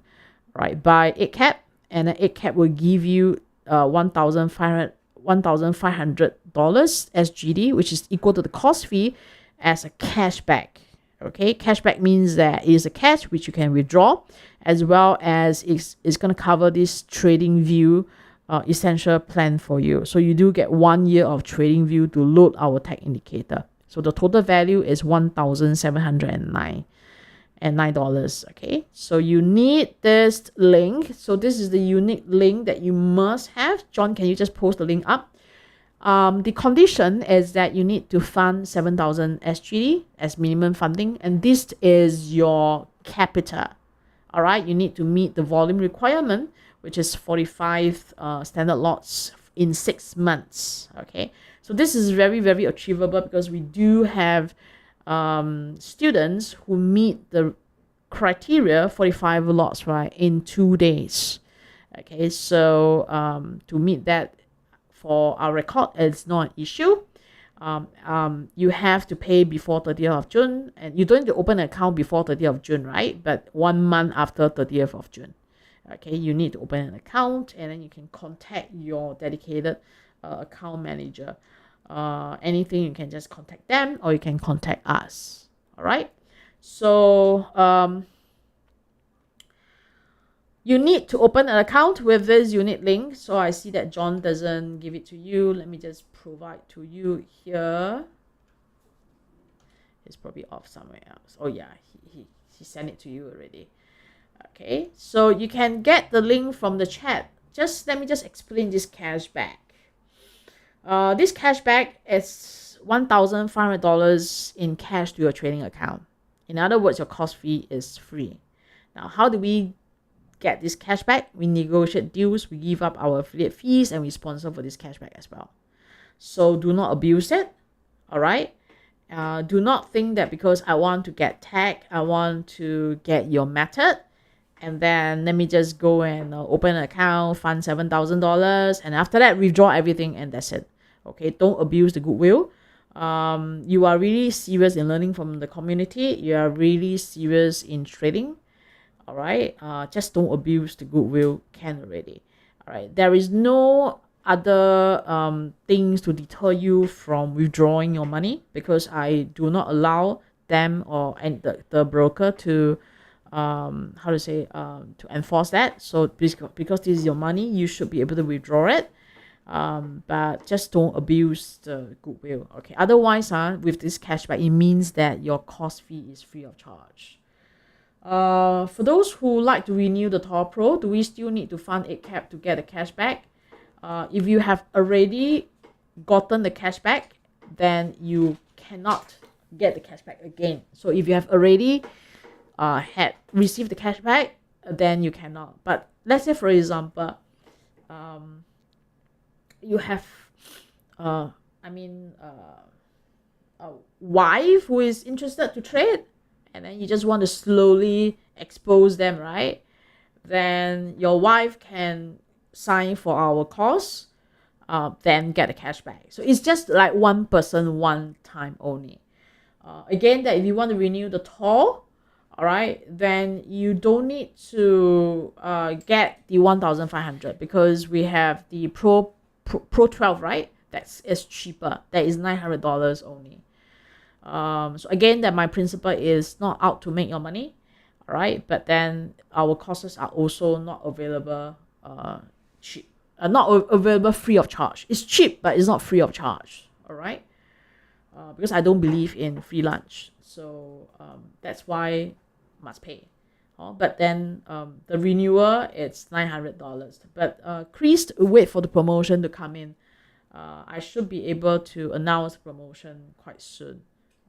right? By 8cap, and an 8cap will give you $1,500 SGD, which is equal to the cost fee as a cashback. Okay, cashback means that it is a cash which you can withdraw, as well as it's going to cover this TradingView essential plan for you. So you do get 1 year of TradingView to load our tech indicator. So the total value is $1,709 and $9. Okay, so you need this link. So this is the unique link that you must have. John, can you just post the link up? The condition is that you need to fund 7,000 SGD as minimum funding, and this is your capital. All right, you need to meet the volume requirement, which is 45 standard lots in 6 months. Okay, so this is very, very achievable because we do have students who meet the criteria 45 lots, right, in 2 days. Okay, so to meet that for our record, it's not an issue. You have to pay before 30th of June, and you don't need to open an account before 30th of June, right? But 1 month after 30th of June. Okay, you need to open an account, and then you can contact your dedicated account manager. Anything, you can just contact them, or you can contact us. All right, so You need to open an account with this unit link. So I see that John doesn't give it to you. Let me just provide to you here. It's probably off somewhere else. Oh yeah, he sent it to you already. Okay, so you can get the link from the chat. Let me just explain this cashback. This cashback is $1,500 in cash to your trading account. In other words, your cost fee is free. Now, how do we get this cashback? We negotiate deals, we give up our affiliate fees, and we sponsor for this cashback as well. So do not abuse it. All right. Do not think that because I want to get tagged, I want to get your method, and then let me just go and open an account, fund $7,000, and after that withdraw everything, and that's it. Okay, don't abuse the goodwill. You are really serious in learning from the community. You are really serious in trading. All right, just don't abuse the goodwill can already. All right, there is no other things to deter you from withdrawing your money, because I do not allow them and the broker to to enforce that. So because this is your money, you should be able to withdraw it, but just don't abuse the goodwill. Okay, otherwise with this cashback, it means that your cost fee is free of charge. For those who like to renew the Tor Pro, do we still need to fund 8 to get the cashback? If you have already gotten the cashback, then you cannot get the cashback again. So if you have already had received the cashback, then you cannot. But let's say, for example, you have a wife who is interested to trade, and then you just want to slowly expose them, right? Then your wife can sign for our course, then get a cashback. So it's just like one person, one time only. Again, that if you want to renew the Tor, all right, then you don't need to get the 1,500, because we have the Pro 12, right? That is cheaper. That is $900 only. So again, that my principle is not out to make your money, all right? But then our courses are also not available cheap, not available free of charge. It's cheap, but it's not free of charge, all right? Because I don't believe in free lunch, so that's why must pay. But then the renewal, it's $900. But please wait for the promotion to come in. I should be able to announce the promotion quite soon.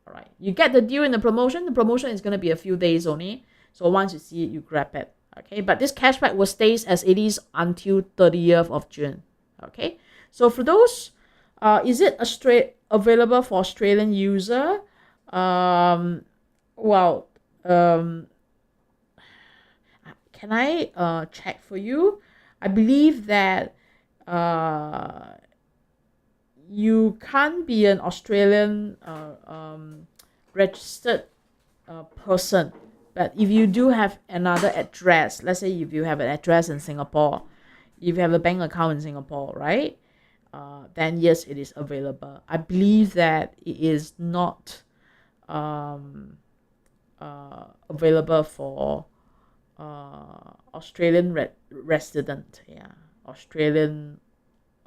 All right, you get the deal in the promotion. The promotion is going to be a few days only. So once you see it, you grab it. Okay, but this cashback will stay as it is until 30th of June. Okay, so for those, is it available for Australian user? Can I check for you? I believe that you can't be an Australian registered person. But if you do have another address, let's say if you have an address in Singapore, if you have a bank account in Singapore, right? Then yes, it is available. I believe that it is not available for Australian resident. Yeah, Australian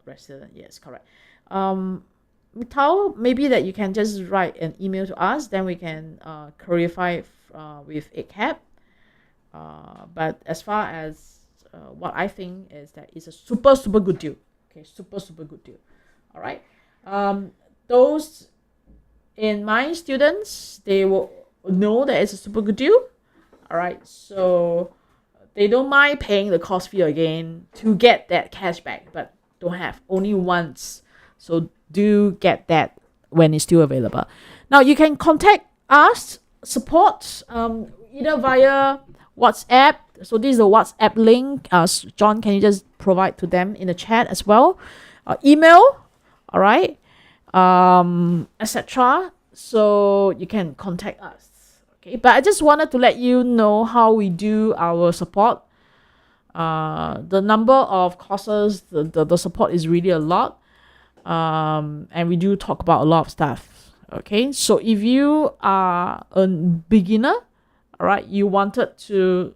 resident. Yes, correct. Mitao, maybe that you can just write an email to us, then we can clarify with 8cap. But as far as what I think is that it's a super good deal. Okay, super good deal. All right. Those in my students, they will know that it's a super good deal. All right, so they don't mind paying the cost fee again to get that cashback, but don't have only once. So do get that when it's still available. Now you can contact us, support, either via WhatsApp. So this is a WhatsApp link. John, can you just provide to them in the chat as well? Email, all right, etc. So you can contact us. Okay, but I just wanted to let you know how we do our support. The number of courses, the support is really a lot. And we do talk about a lot of stuff. Okay, so if you are a beginner, all right, you wanted to,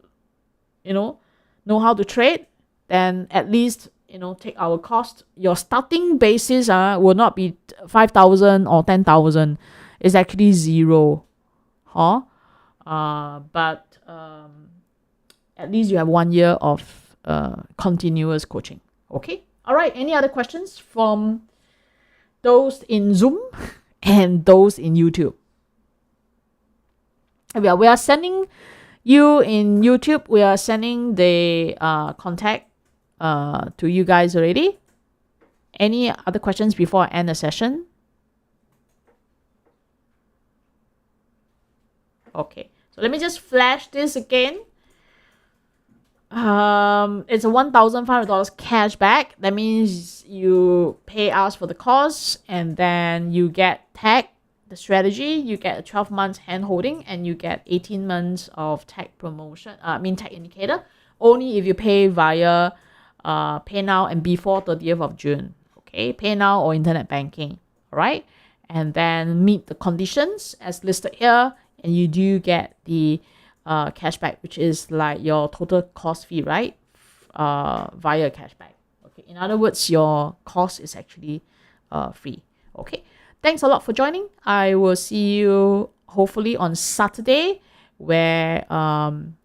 know how to trade, then at least, take our cost. Your starting basis will not be 5,000 or 10,000. It's actually zero. But at least you have 1 year of continuous coaching. Okay. All right. Any other questions from those in Zoom and those in YouTube? We are sending you in YouTube. We are sending the contact to you guys already. Any other questions before I end the session? Okay, so let me just flash this again. It's a $1,500 cash back. That means you pay us for the course, and then you get tag the strategy, you get a 12 months hand holding, and you get 18 months of tag promotion. Tag indicator, only if you pay via PayNow and before 30th of June. Okay, PayNow or internet banking. All right, and then meet the conditions as listed here, and you do get the cashback, which is like your total cost fee, right? Via cashback. Okay. In other words, your cost is actually free. Okay. Thanks a lot for joining. I will see you hopefully on Saturday, where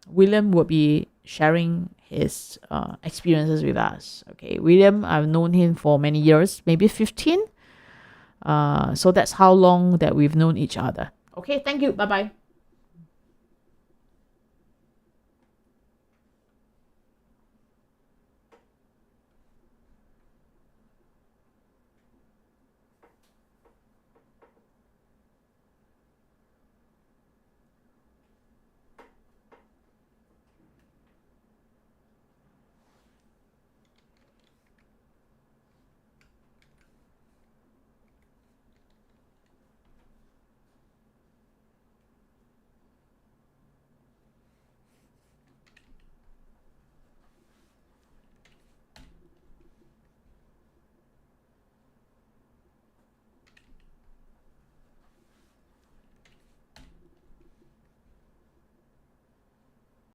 William will be sharing his experiences with us. Okay. William, I've known him for many years, maybe 15. So that's how long that we've known each other. Okay. Thank you. Bye-bye.